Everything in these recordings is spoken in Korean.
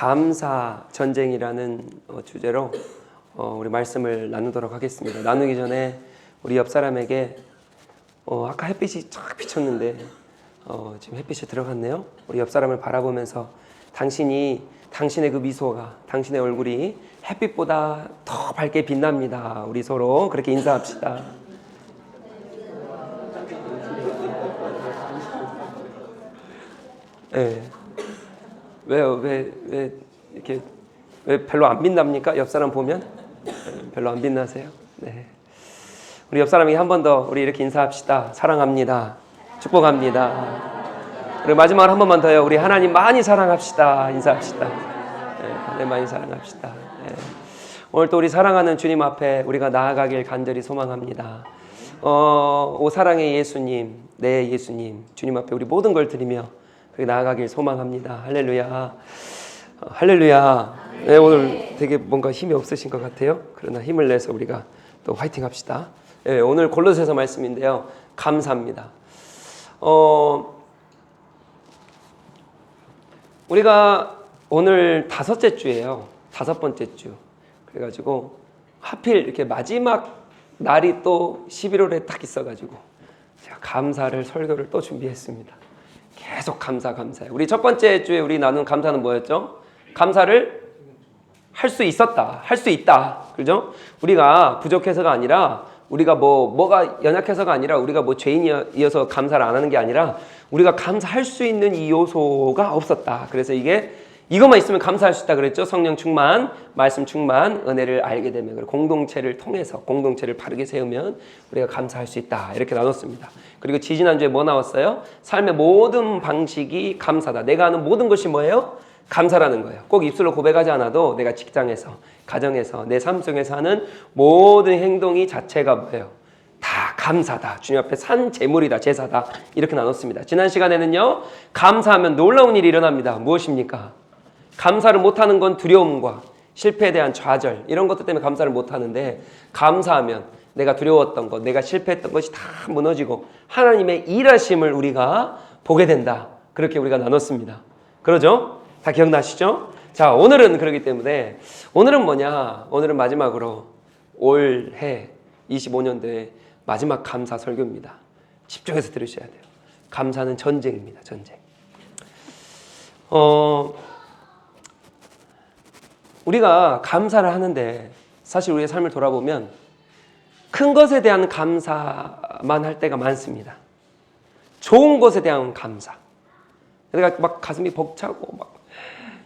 감사 전쟁이라는 주제로 우리 말씀을 나누도록 하겠습니다. 나누기 전에 우리 옆 사람에게 아까 햇빛이 쫙 비쳤는데 지금 햇빛이 들어갔네요. 우리 옆 사람을 바라보면서 당신의 그 미소가, 당신의 얼굴이 햇빛보다 더 밝게 빛납니다. 우리 서로 그렇게 인사합시다. 네. 왜요? 왜 이렇게 왜 별로 안 빛납니까? 옆 사람 보면 별로 안 빛나세요? 네. 우리 옆 사람에게 한 번 더 우리 이렇게 인사합시다. 사랑합니다. 축복합니다. 그리고 마지막으로 한 번만 더요. 우리 하나님 많이 사랑합시다. 인사합시다. 네, 하나님 많이 사랑합시다. 네. 오늘 또 우리 사랑하는 주님 앞에 우리가 나아가길 간절히 소망합니다. 오 사랑의 예수님, 내 예수님, 주님 앞에 우리 모든 걸 드리며 그렇게 나아가길 소망합니다. 할렐루야. 할렐루야. 네, 오늘 되게 뭔가 힘이 없으신 것 같아요. 그러나 힘을 내서 우리가 또 화이팅 합시다. 네, 오늘 골로새서 말씀인데요. 감사합니다. 우리가 오늘 5째 주예요. 5번째 주. 그래가지고 하필 이렇게 마지막 날이 또 11월에 딱 있어가지고 제가 감사를 설교를 또 준비했습니다. 계속 감사해요. 우리 첫 번째 주에 우리 나눈 감사는 뭐였죠? 감사를 할 수 있었다, 할 수 있다, 그죠? 우리가 부족해서가 아니라, 우리가 뭐가 연약해서가 아니라, 우리가 죄인이어서 감사를 안 하는 게 아니라, 우리가 감사할 수 있는 이 요소가 없었다. 그래서 이것만 있으면 감사할 수 있다 그랬죠. 성령 충만, 말씀 충만, 은혜를 알게 되면, 공동체를 통해서 공동체를 바르게 세우면 우리가 감사할 수 있다. 이렇게 나눴습니다. 그리고 지지난주에 뭐 나왔어요? 삶의 모든 방식이 감사다. 내가 하는 모든 것이 뭐예요? 감사라는 거예요. 꼭 입술로 고백하지 않아도 내가 직장에서, 가정에서, 내 삶 속에서 하는 모든 행동이 자체가 뭐예요? 다 감사다. 주님 앞에 산 제물이다. 제사다. 이렇게 나눴습니다. 지난 시간에는요, 감사하면 놀라운 일이 일어납니다. 무엇입니까? 감사를 못하는 건 두려움과 실패에 대한 좌절, 이런 것들 때문에 감사를 못하는데, 감사하면 내가 두려웠던 것, 내가 실패했던 것이 다 무너지고 하나님의 일하심을 우리가 보게 된다. 그렇게 우리가 나눴습니다. 그러죠? 다 기억나시죠? 자, 오늘은 그렇기 때문에 오늘은 뭐냐? 오늘은 마지막으로 올해 25년도의 마지막 감사 설교입니다. 집중해서 들으셔야 돼요. 감사는 전쟁입니다. 전쟁. 우리가 감사를 하는데 사실 우리의 삶을 돌아보면 큰 것에 대한 감사만 할 때가 많습니다. 좋은 것에 대한 감사. 내가 막 가슴이 벅차고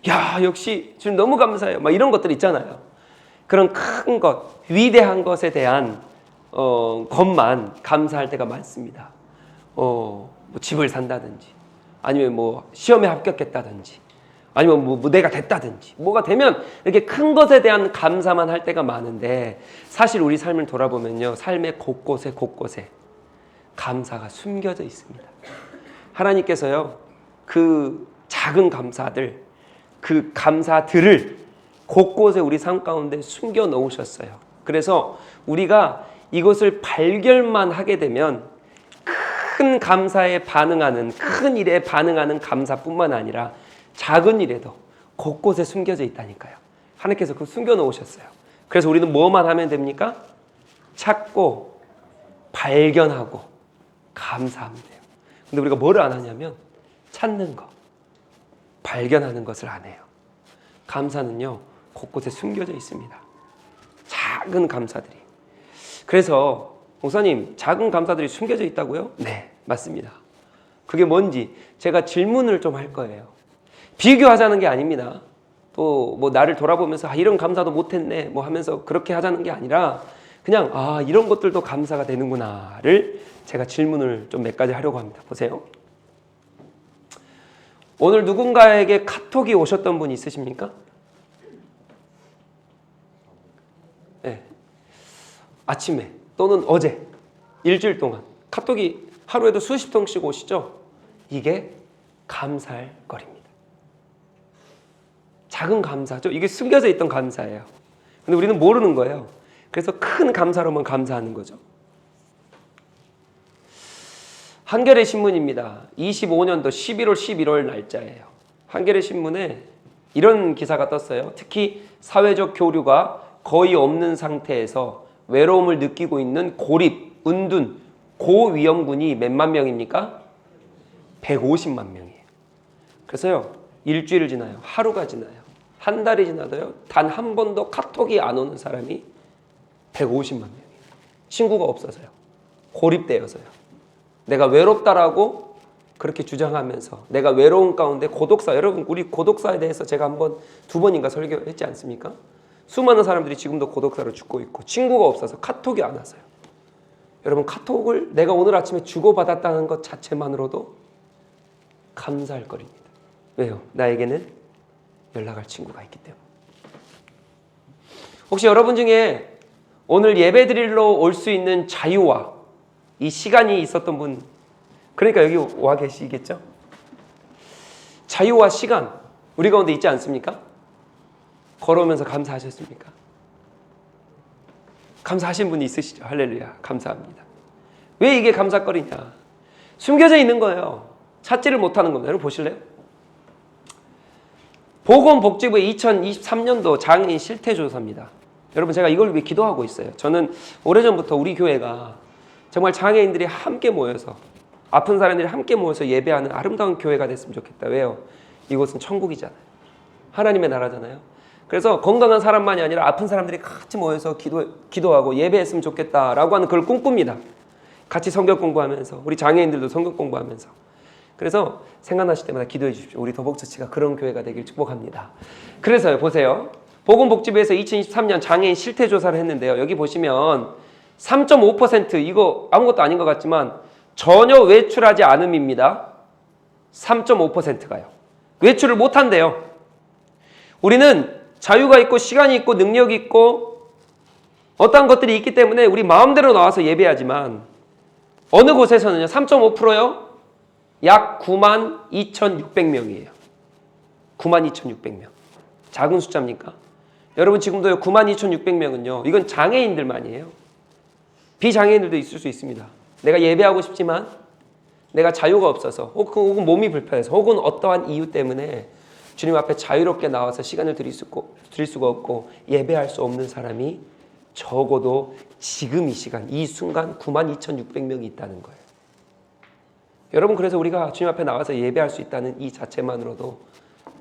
야, 역시 주님 너무 감사해요. 이런 것들 있잖아요. 그런 큰 것, 위대한 것에 대한 것만 감사할 때가 많습니다. 집을 산다든지, 아니면 시험에 합격했다든지, 아니면 내가 됐다든지, 뭐가 되면 이렇게 큰 것에 대한 감사만 할 때가 많은데, 사실 우리 삶을 돌아보면요, 삶의 곳곳에 감사가 숨겨져 있습니다. 하나님께서요, 그 작은 감사들, 그 감사들을 곳곳에 우리 삶 가운데 숨겨 놓으셨어요. 그래서 우리가 이것을 발견만 하게 되면 큰 감사에 반응하는, 큰 일에 반응하는 감사뿐만 아니라 작은 일에도 곳곳에 숨겨져 있다니까요. 하나님께서 그걸 숨겨 놓으셨어요. 그래서 우리는 뭐만 하면 됩니까? 찾고 발견하고 감사하면 돼요. 근데 우리가 뭐를 안 하냐면 찾는 거, 발견하는 것을 안 해요. 감사는요, 곳곳에 숨겨져 있습니다. 작은 감사들이. 그래서 목사님, 작은 감사들이 숨겨져 있다고요? 네, 맞습니다. 그게 뭔지 제가 질문을 좀 할 거예요. 비교하자는 게 아닙니다. 또 나를 돌아보면서 이런 감사도 못했네 하면서 그렇게 하자는 게 아니라, 그냥 이런 것들도 감사가 되는구나를 제가 질문을 좀 몇 가지 하려고 합니다. 보세요. 오늘 누군가에게 카톡이 오셨던 분 있으십니까? 네. 아침에 또는 어제, 일주일 동안 카톡이 하루에도 수십 통씩 오시죠? 이게 감사할 거리입니다. 작은 감사죠. 이게 숨겨져 있던 감사예요. 근데 우리는 모르는 거예요. 그래서 큰 감사로만 감사하는 거죠. 한겨레 신문입니다. 25년도 11월 11월 날짜예요. 한겨레 신문에 이런 기사가 떴어요. 특히 사회적 교류가 거의 없는 상태에서 외로움을 느끼고 있는 고립, 은둔, 고위험군이 몇만 명입니까? 150만 명이에요. 그래서요, 일주일 지나요. 하루가 지나요. 한 달이 지나도요, 단 한 번도 카톡이 안 오는 사람이 150만 명이에요. 친구가 없어서요. 고립되어서요. 내가 외롭다라고 그렇게 주장하면서 내가 외로운 가운데 고독사, 여러분 우리 고독사에 대해서 제가 두 번인가 설교했지 않습니까? 수많은 사람들이 지금도 고독사로 죽고 있고 친구가 없어서 카톡이 안 와서요. 여러분 카톡을 내가 오늘 아침에 주고받았다는 것 자체만으로도 감사할 거리입니다. 왜요? 나에게는 연락할 친구가 있기 때문에. 혹시 여러분 중에 오늘 예배 드리러 올 수 있는 자유와 이 시간이 있었던 분, 그러니까 여기 와 계시겠죠? 자유와 시간 우리 가운데 있지 않습니까? 걸어오면서 감사하셨습니까? 감사하신 분이 있으시죠? 할렐루야, 감사합니다. 왜 이게 감사거리냐? 숨겨져 있는 거예요. 찾지를 못하는 겁니다. 여러분 보실래요? 보건복지부의 2023년도 장애인 실태조사입니다. 여러분 제가 이걸 위해 기도하고 있어요. 저는 오래전부터 우리 교회가 정말 장애인들이 함께 모여서 아픈 사람들이 함께 모여서 예배하는 아름다운 교회가 됐으면 좋겠다. 왜요? 이곳은 천국이잖아요. 하나님의 나라잖아요. 그래서 건강한 사람만이 아니라 아픈 사람들이 같이 모여서 기도하고 예배했으면 좋겠다라고 하는 그걸 꿈꿉니다. 같이 성경 공부하면서 우리 장애인들도 성경 공부하면서. 그래서 생각나실 때마다 기도해 주십시오. 우리 도복처치가 그런 교회가 되길 축복합니다. 그래서요, 보세요. 보건복지부에서 2023년 장애인 실태조사를 했는데요. 여기 보시면 3.5% 이거 아무것도 아닌 것 같지만 전혀 외출하지 않음입니다. 3.5%가요. 외출을 못한대요. 우리는 자유가 있고 시간이 있고 능력이 있고 어떠한 것들이 있기 때문에 우리 마음대로 나와서 예배하지만 어느 곳에서는요. 3.5%요. 약 92,600명이에요. 92,600명. 작은 숫자입니까? 여러분 지금도요. 92,600명은요. 이건 장애인들만이에요. 비장애인들도 있을 수 있습니다. 내가 예배하고 싶지만 내가 자유가 없어서 혹은 몸이 불편해서 혹은 어떠한 이유 때문에 주님 앞에 자유롭게 나와서 시간을 드릴 수가 없고 예배할 수 없는 사람이 적어도 지금 이 시간, 이 순간 92,600명이 있다는 거예요. 여러분 그래서 우리가 주님 앞에 나와서 예배할 수 있다는 이 자체만으로도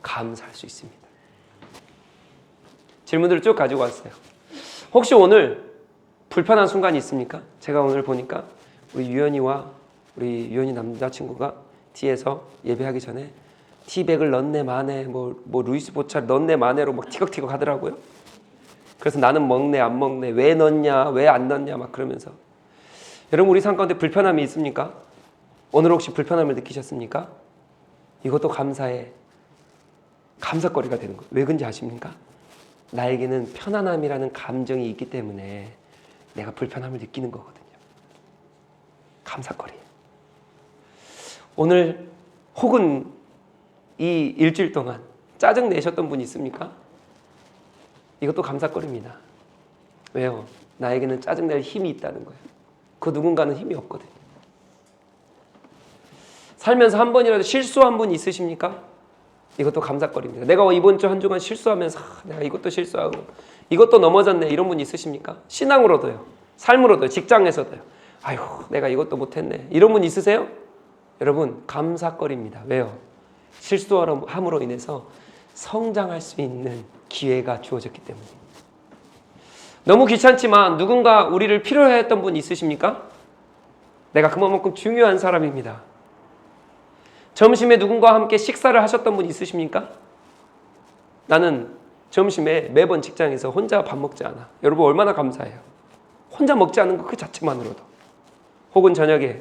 감사할 수 있습니다. 질문들을 쭉 가지고 왔어요. 혹시 오늘 불편한 순간이 있습니까? 제가 오늘 보니까 우리 유연이 남자친구가 뒤에서 예배하기 전에 티백을 넣네 마네 뭐 루이스 보차를 넣네 마네로 막 티격티격 하더라고요. 그래서 나는 먹네 안 먹네 왜 넣냐 왜 안 넣냐 막 그러면서. 여러분 우리 삶 가운데 불편함이 있습니까? 오늘 혹시 불편함을 느끼셨습니까? 이것도 감사거리가 되는 거예요. 왜 그런지 아십니까? 나에게는 편안함이라는 감정이 있기 때문에 내가 불편함을 느끼는 거거든요. 감사거리. 오늘 혹은 이 일주일 동안 짜증 내셨던 분 있습니까? 이것도 감사거리입니다. 왜요? 나에게는 짜증낼 힘이 있다는 거예요. 그 누군가는 힘이 없거든요. 살면서 한 번이라도 실수한 분 있으십니까? 이것도 감사거리입니다. 내가 이번 주 한 주간 실수하면서 내가 이것도 실수하고 이것도 넘어졌네 이런 분 있으십니까? 신앙으로도요. 삶으로도요. 직장에서도요. 아유 내가 이것도 못했네 이런 분 있으세요? 여러분 감사거리입니다. 왜요? 실수함으로 인해서 성장할 수 있는 기회가 주어졌기 때문입니다. 너무 귀찮지만 누군가 우리를 필요해 했던 분 있으십니까? 내가 그만큼 중요한 사람입니다. 점심에 누군가와 함께 식사를 하셨던 분 있으십니까? 나는 점심에 매번 직장에서 혼자 밥 먹지 않아. 여러분 얼마나 감사해요. 혼자 먹지 않는 것 그 자체만으로도. 혹은 저녁에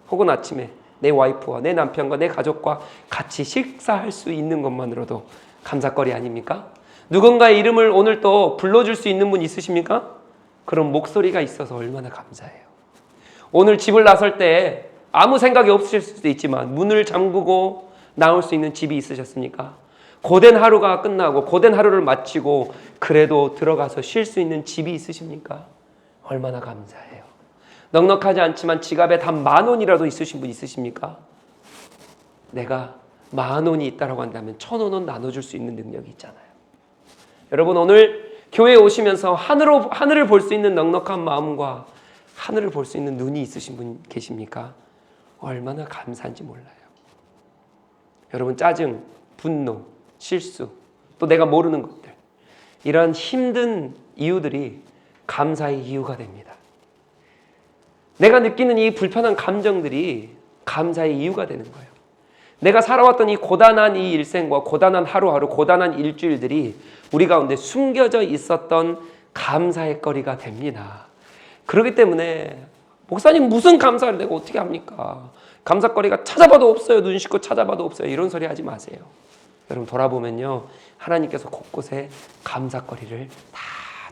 혹은 아침에 내 와이프와 내 남편과 내 가족과 같이 식사할 수 있는 것만으로도 감사거리 아닙니까? 누군가의 이름을 오늘 또 불러줄 수 있는 분 있으십니까? 그런 목소리가 있어서 얼마나 감사해요. 오늘 집을 나설 때 아무 생각이 없으실 수도 있지만 문을 잠그고 나올 수 있는 집이 있으셨습니까? 고된 하루가 끝나고 고된 하루를 마치고 그래도 들어가서 쉴 수 있는 집이 있으십니까? 얼마나 감사해요. 넉넉하지 않지만 지갑에 단 10,000원이라도 있으신 분 있으십니까? 내가 10,000원이 있다라고 한다면 1,000원은 나눠줄 수 있는 능력이 있잖아요. 여러분 오늘 교회에 오시면서 하늘을 볼 수 있는 넉넉한 마음과 하늘을 볼 수 있는 눈이 있으신 분 계십니까? 얼마나 감사한지 몰라요. 여러분 짜증, 분노, 실수, 또 내가 모르는 것들, 이런 힘든 이유들이 감사의 이유가 됩니다. 내가 느끼는 이 불편한 감정들이 감사의 이유가 되는 거예요. 내가 살아왔던 이 고단한 이 일생과 고단한 하루하루, 고단한 일주일들이 우리 가운데 숨겨져 있었던 감사의 거리가 됩니다. 그렇기 때문에 목사님 무슨 감사를 내가 어떻게 합니까? 감사거리가 찾아봐도 없어요. 눈 씻고 찾아봐도 없어요. 이런 소리 하지 마세요. 여러분 돌아보면요, 하나님께서 곳곳에 감사거리를 다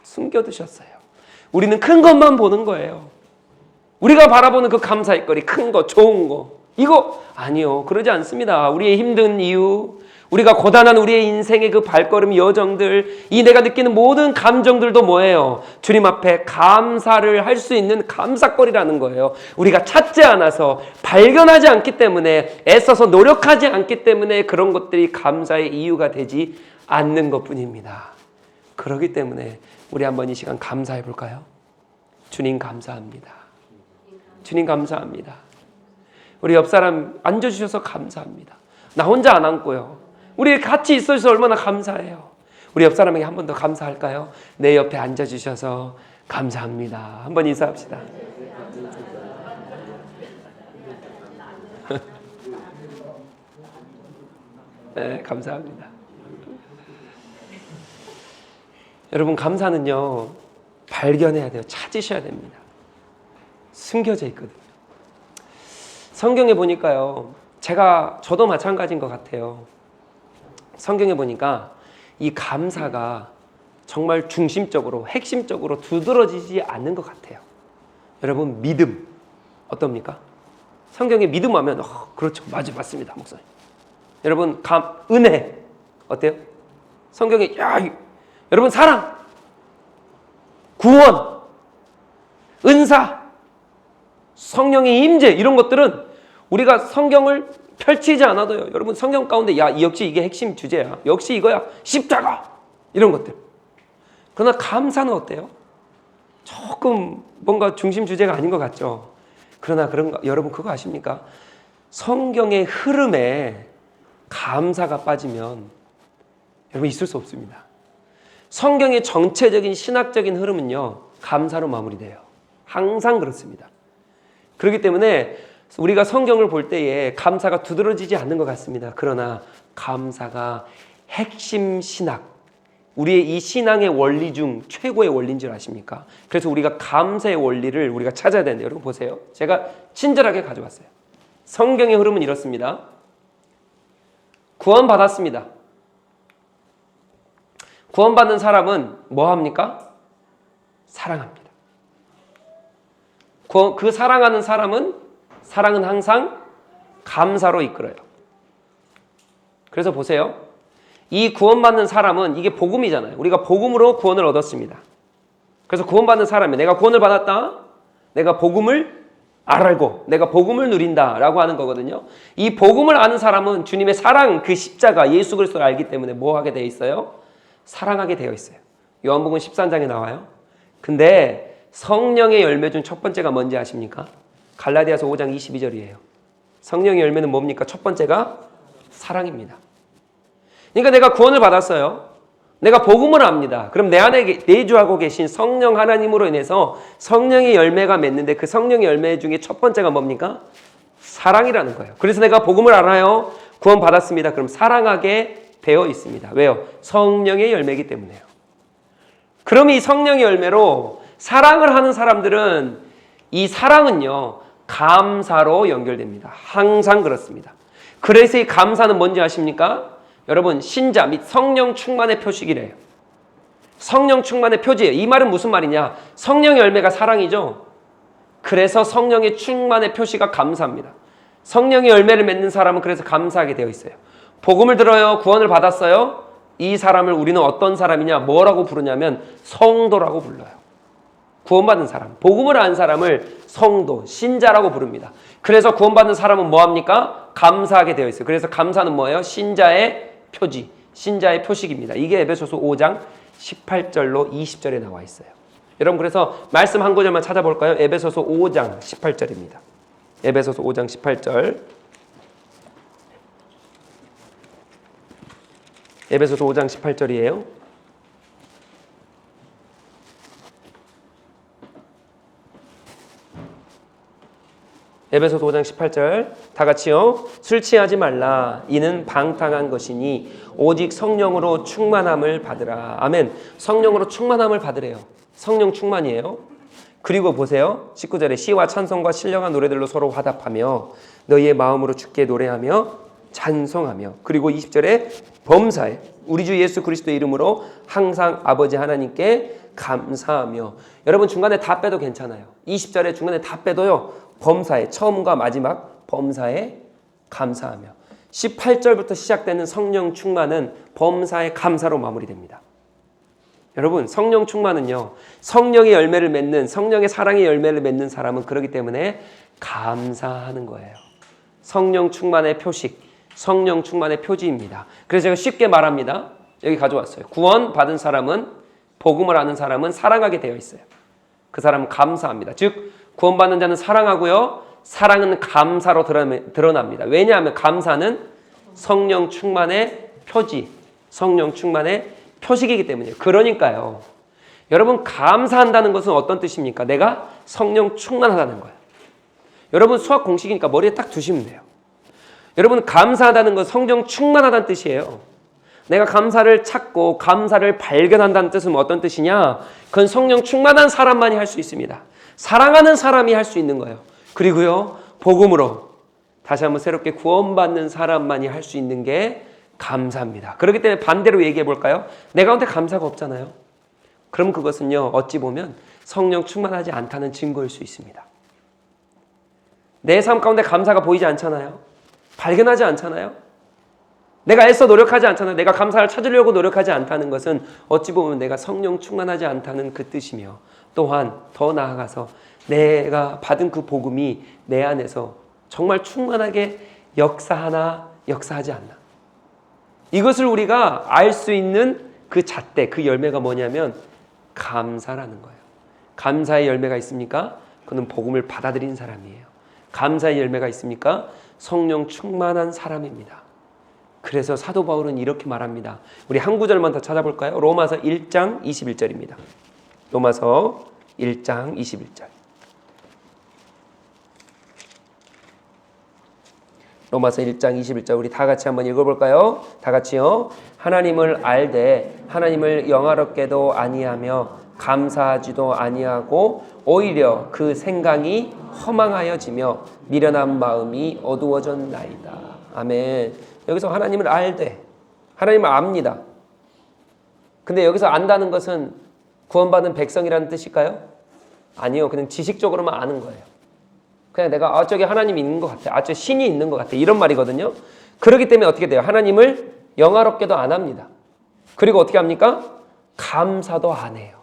숨겨두셨어요. 우리는 큰 것만 보는 거예요. 우리가 바라보는 그 감사의 거리, 큰 거, 좋은 거, 이거 아니요, 그러지 않습니다. 우리의 힘든 이유, 우리가 고단한 우리의 인생의 그 발걸음 여정들, 이 내가 느끼는 모든 감정들도 뭐예요? 주님 앞에 감사를 할 수 있는 감사거리라는 거예요. 우리가 찾지 않아서, 발견하지 않기 때문에, 애써서 노력하지 않기 때문에 그런 것들이 감사의 이유가 되지 않는 것뿐입니다. 그렇기 때문에 우리 한번 이 시간 감사해 볼까요? 주님 감사합니다. 주님 감사합니다. 우리 옆 사람 앉아주셔서 감사합니다. 나 혼자 안 앉고요. 우리 같이 있어서 얼마나 감사해요. 우리 옆 사람에게 한 번 더 감사할까요? 내 옆에 앉아주셔서 감사합니다. 한번 인사합시다. 네, 감사합니다. 여러분 감사는요, 발견해야 돼요. 찾으셔야 됩니다. 숨겨져 있거든요. 성경에 보니까요, 저도 마찬가지인 것 같아요. 성경에 보니까 이 감사가 정말 중심적으로, 핵심적으로 두드러지지 않는 것 같아요. 여러분 믿음 어떻습니까? 성경에 믿음 하면 그렇죠, 맞습니다, 목사님. 여러분 은혜 어때요? 성경에 여러분 사랑, 구원, 은사, 성령의 임재, 이런 것들은 우리가 성경을 펼치지 않아도요, 여러분 성경 가운데 역시 이게 핵심 주제야, 역시 이거야, 십자가, 이런 것들. 그러나 감사는 어때요? 조금 뭔가 중심 주제가 아닌 것 같죠. 그러나 여러분 그거 아십니까? 성경의 흐름에 감사가 빠지면 여러분 있을 수 없습니다. 성경의 정체적인 신학적인 흐름은요, 감사로 마무리돼요. 항상 그렇습니다. 그렇기 때문에 우리가 성경을 볼 때에 감사가 두드러지지 않는 것 같습니다. 그러나 감사가 핵심 신학, 우리의 이 신앙의 원리 중 최고의 원리인 줄 아십니까? 그래서 우리가 감사의 원리를 우리가 찾아야 되는데, 여러분 보세요. 제가 친절하게 가져왔어요. 성경의 흐름은 이렇습니다. 구원받았습니다. 구원받는 사람은 뭐 합니까? 사랑합니다. 그 사랑하는 사랑은 항상 감사로 이끌어요. 그래서 보세요. 이 구원받는 사람은, 이게 복음이잖아요. 우리가 복음으로 구원을 얻었습니다. 그래서 구원받는 사람이, 내가 구원을 받았다, 내가 복음을 알고 내가 복음을 누린다 라고 하는 거거든요. 이 복음을 아는 사람은 주님의 사랑, 그 십자가, 예수 그리스도를 알기 때문에 뭐 하게 되어 있어요? 사랑하게 되어 있어요. 요한복음 13장에 나와요. 근데 성령의 열매 중 첫 번째가 뭔지 아십니까? 갈라디아서 5장 22절이에요. 성령의 열매는 뭡니까? 첫 번째가 사랑입니다. 그러니까 내가 구원을 받았어요. 내가 복음을 압니다. 그럼 내 안에 내주하고 계신 성령 하나님으로 인해서 성령의 열매가 맺는데, 그 성령의 열매 중에 첫 번째가 뭡니까? 사랑이라는 거예요. 그래서 내가 복음을 알아요. 구원 받았습니다. 그럼 사랑하게 되어 있습니다. 왜요? 성령의 열매이기 때문에요. 그럼 이 성령의 열매로 사랑을 하는 사람들은, 이 사랑은요, 감사로 연결됩니다. 항상 그렇습니다. 그래서 이 감사는 뭔지 아십니까? 여러분, 신자 및 성령 충만의 표식이래요. 성령 충만의 표지예요. 이 말은 무슨 말이냐? 성령의 열매가 사랑이죠. 그래서 성령의 충만의 표시가 감사입니다. 성령의 열매를 맺는 사람은 그래서 감사하게 되어 있어요. 복음을 들어요. 구원을 받았어요. 이 사람을 우리는 어떤 사람이냐? 뭐라고 부르냐면 성도라고 불러요. 구원받은 사람, 복음을 안 사람을 성도, 신자라고 부릅니다. 그래서 구원받는 사람은 뭐합니까? 감사하게 되어 있어요. 그래서 감사는 뭐예요? 신자의 표지, 신자의 표식입니다. 이게 에베소서 5장 18절로 20절에 나와 있어요. 여러분 그래서 말씀 한 구절만 찾아볼까요? 에베소서 5장 18절입니다. 에베소서 5장 18절. 에베소서 5장 18절이에요. 에베소서 5장 18절 다 같이요. 술 취하지 말라. 이는 방탕한 것이니 오직 성령으로 충만함을 받으라. 아멘. 성령으로 충만함을 받으래요. 성령 충만이에요. 그리고 보세요. 19절에 시와 찬송과 신령한 노래들로 서로 화답하며 너희의 마음으로 주께 노래하며 찬송하며, 그리고 20절에 범사에 우리 주 예수 그리스도의 이름으로 항상 아버지 하나님께 감사하며. 여러분 중간에 다 빼도 괜찮아요. 20절에 중간에 다 빼도요. 범사에, 처음과 마지막 범사에 감사하며. 18절부터 시작되는 성령 충만은 범사에 감사로 마무리됩니다. 여러분 성령 충만은요, 성령의 열매를 맺는, 성령의 사랑의 열매를 맺는 사람은 그렇기 때문에 감사하는 거예요. 성령 충만의 표식, 성령 충만의 표지입니다. 그래서 제가 쉽게 말합니다. 여기 가져왔어요. 구원 받은 사람은, 복음을 아는 사람은 사랑하게 되어 있어요. 그 사람은 감사합니다. 즉 구원받는 자는 사랑하고요, 사랑은 감사로 드러납니다. 왜냐하면 감사는 성령 충만의 표지, 성령 충만의 표식이기 때문이에요. 그러니까요, 여러분 감사한다는 것은 어떤 뜻입니까? 내가 성령 충만하다는 거예요. 여러분 수학 공식이니까 머리에 딱 두시면 돼요. 여러분 감사하다는 건 성령 충만하다는 뜻이에요. 내가 감사를 찾고 감사를 발견한다는 뜻은 어떤 뜻이냐? 그건 성령 충만한 사람만이 할 수 있습니다. 사랑하는 사람이 할 수 있는 거예요. 그리고요, 복음으로 다시 한번 새롭게 구원받는 사람만이 할 수 있는 게 감사합니다. 그렇기 때문에 반대로 얘기해 볼까요? 내 가운데 감사가 없잖아요. 그럼 그것은요, 어찌 보면 성령 충만하지 않다는 증거일 수 있습니다. 내 삶 가운데 감사가 보이지 않잖아요. 발견하지 않잖아요. 내가 애써 노력하지 않잖아요. 내가 감사를 찾으려고 노력하지 않다는 것은 어찌 보면 내가 성령 충만하지 않다는 그 뜻이며, 또한 더 나아가서 내가 받은 그 복음이 내 안에서 정말 충만하게 역사하지 않나. 이것을 우리가 알 수 있는 그 잣대, 그 열매가 뭐냐면 감사라는 거예요. 감사의 열매가 있습니까? 그는 복음을 받아들인 사람이에요. 감사의 열매가 있습니까? 성령 충만한 사람입니다. 그래서 사도 바울은 이렇게 말합니다. 우리 한 구절만 더 찾아볼까요? 로마서 1장 21절입니다. 로마서 1장 21절. 로마서 1장 21절 우리 다 같이 한번 읽어볼까요? 다 같이요. 하나님을 알되 하나님을 영화롭게도 아니하며 감사하지도 아니하고 오히려 그 생각이 허망하여지며 미련한 마음이 어두워졌나이다. 아멘. 여기서 하나님을 알되, 하나님을 압니다. 근데 여기서 안다는 것은 구원받은 백성이라는 뜻일까요? 아니요. 그냥 지식적으로만 아는 거예요. 그냥 내가 저기 하나님이 있는 것 같아. 저기 신이 있는 것 같아. 이런 말이거든요. 그렇기 때문에 어떻게 돼요? 하나님을 영화롭게도 안 합니다. 그리고 어떻게 합니까? 감사도 안 해요.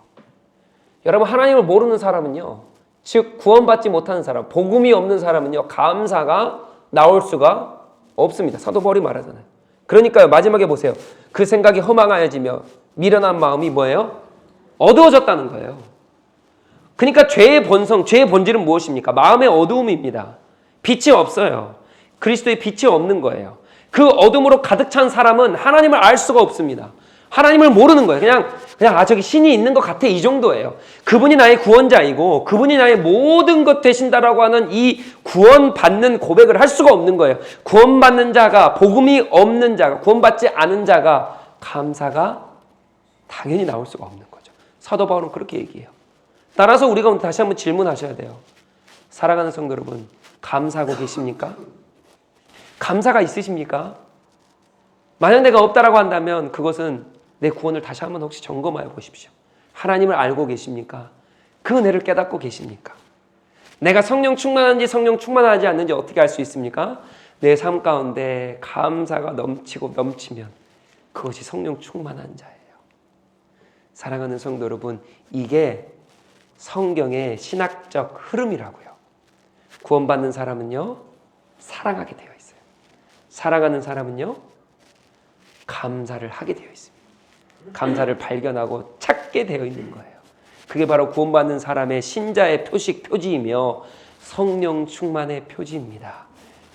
여러분 하나님을 모르는 사람은요, 즉 구원받지 못하는 사람, 복음이 없는 사람은요, 감사가 나올 수가 없습니다. 사도 바울이 말하잖아요. 그러니까요, 마지막에 보세요. 그 생각이 허망하여지며 미련한 마음이 뭐예요? 어두워졌다는 거예요. 그러니까 죄의 본성, 죄의 본질은 무엇입니까? 마음의 어두움입니다. 빛이 없어요. 그리스도의 빛이 없는 거예요. 그 어둠으로 가득 찬 사람은 하나님을 알 수가 없습니다. 하나님을 모르는 거예요. 그냥 저기 신이 있는 것 같아, 이 정도예요. 그분이 나의 구원자이고 그분이 나의 모든 것 되신다라고 하는 이 구원받는 고백을 할 수가 없는 거예요. 구원받는 자가, 복음이 없는 자가, 구원받지 않은 자가 감사가 당연히 나올 수가 없는 거죠. 사도 바울은 그렇게 얘기해요. 따라서 우리가 다시 한번 질문하셔야 돼요. 사랑하는 성도 여러분, 감사하고 계십니까? 감사가 있으십니까? 만약 내가 없다라고 한다면 그것은 내 구원을 다시 한번 혹시 점검하여 보십시오. 하나님을 알고 계십니까? 그 은혜를 깨닫고 계십니까? 내가 성령 충만한지 성령 충만하지 않는지 어떻게 알 수 있습니까? 내 삶 가운데 감사가 넘치고 넘치면 그것이 성령 충만한 자예요. 사랑하는 성도 여러분, 이게 성경의 신학적 흐름이라고요. 구원받는 사람은요, 사랑하게 되어 있어요. 사랑하는 사람은요, 감사를 하게 되어 있습니다. 감사를 발견하고 찾게 되어 있는 거예요. 그게 바로 구원받는 사람의 신자의 표지이며 성령 충만의 표지입니다.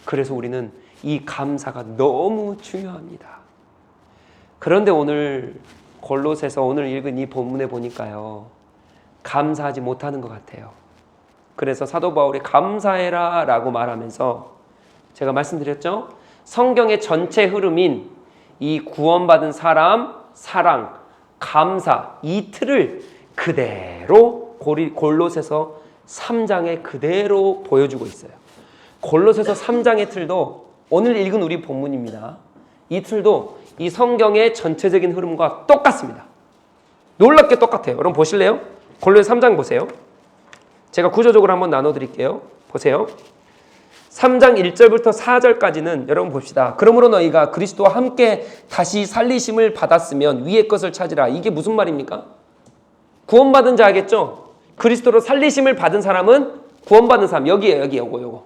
그래서 우리는 이 감사가 너무 중요합니다. 그런데 오늘 골로새서 오늘 읽은 이 본문에 보니까요, 감사하지 못하는 것 같아요. 그래서 사도 바울이 감사해라 라고 말하면서 제가 말씀드렸죠? 성경의 전체 흐름인 이 구원받은 사람, 사랑, 감사 이 틀을 그대로 골로새서 3장에 그대로 보여주고 있어요. 골로새서 3장의 틀도 오늘 읽은 우리 본문입니다. 이 틀도 이 성경의 전체적인 흐름과 똑같습니다. 놀랍게 똑같아요. 여러분 보실래요? 골로새 3장 보세요. 제가 구조적으로 한번 나눠드릴게요. 보세요. 3장 1절부터 4절까지는 여러분 봅시다. 그러므로 너희가 그리스도와 함께 다시 살리심을 받았으면 위의 것을 찾으라. 이게 무슨 말입니까? 구원받은 자겠죠? 그리스도로 살리심을 받은 사람은 구원받은 사람. 여기에요. 요거.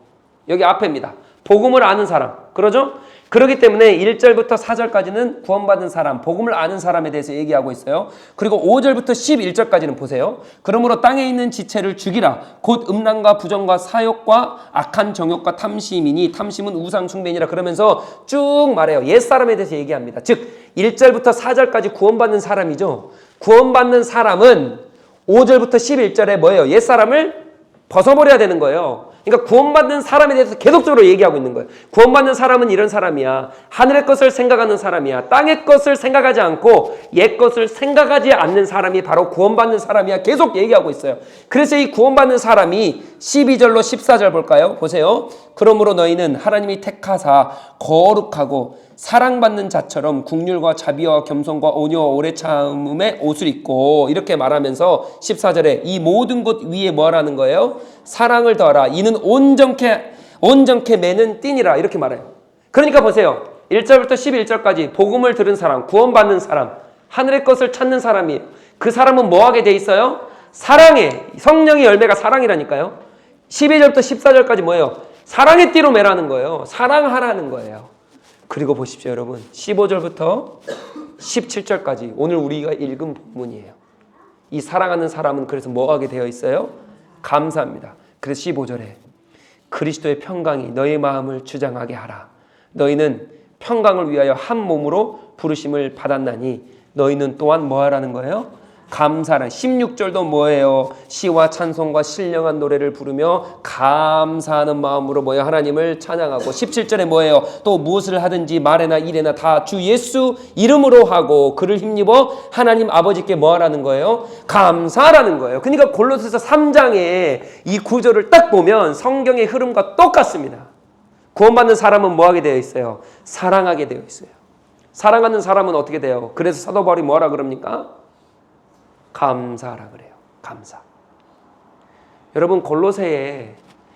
여기 앞에입니다. 복음을 아는 사람. 그러죠? 그렇기 때문에 1절부터 4절까지는 구원받은 사람, 복음을 아는 사람에 대해서 얘기하고 있어요. 그리고 5절부터 11절까지는 보세요. 그러므로 땅에 있는 지체를 죽이라. 곧 음란과 부정과 사욕과 악한 정욕과 탐심이니 탐심은 우상 숭배니라. 그러면서 쭉 말해요. 옛사람에 대해서 얘기합니다. 즉 1절부터 4절까지 구원받는 사람이죠. 구원받는 사람은 5절부터 11절에 뭐예요? 옛사람을 벗어버려야 되는 거예요. 그러니까 구원받는 사람에 대해서 계속적으로 얘기하고 있는 거예요. 구원받는 사람은 이런 사람이야. 하늘의 것을 생각하는 사람이야. 땅의 것을 생각하지 않고 옛 것을 생각하지 않는 사람이 바로 구원받는 사람이야. 계속 얘기하고 있어요. 그래서 이 구원받는 사람이 12절로 14절 볼까요? 보세요. 그러므로 너희는 하나님이 택하사 거룩하고 사랑받는 자처럼 국률과 자비와 겸손과 온유와 오래 참음의 옷을 입고 이렇게 말하면서 14절에 이 모든 것 위에 뭐라는 거예요? 사랑을 더하라. 이는 온전케 매는 띠니라. 이렇게 말해요. 그러니까 보세요. 1절부터 11절까지 복음을 들은 사람, 구원받는 사람, 하늘의 것을 찾는 사람이에요. 그 사람은 뭐 하게 돼 있어요? 사랑해. 성령의 열매가 사랑이라니까요. 12절부터 14절까지 뭐예요? 사랑의 띠로 매라는 거예요. 사랑하라는 거예요. 그리고 보십시오, 여러분. 15절부터 17절까지 오늘 우리가 읽은 본문이에요. 이 사랑하는 사람은 그래서 뭐 하게 되어 있어요? 감사합니다. 그래서 15절에 그리스도의 평강이 너의 마음을 주장하게 하라. 너희는 평강을 위하여 한 몸으로 부르심을 받았나니 너희는 또한 뭐 하라는 거예요? 감사라. 16절도 뭐예요? 시와 찬송과 신령한 노래를 부르며 감사하는 마음으로 뭐예요? 하나님을 찬양하고 17절에 뭐예요? 또 무엇을 하든지 말에나 일에나 다 주 예수 이름으로 하고 그를 힘입어 하나님 아버지께 뭐 하라는 거예요? 감사하라는 거예요. 그러니까 골로새서 3장에 이 구절을 딱 보면 성경의 흐름과 똑같습니다. 구원받는 사람은 뭐 하게 되어 있어요? 사랑하게 되어 있어요. 사랑하는 사람은 어떻게 돼요? 그래서 사도 바울이 뭐라 그럽니까? 감사하라 그래요. 감사. 여러분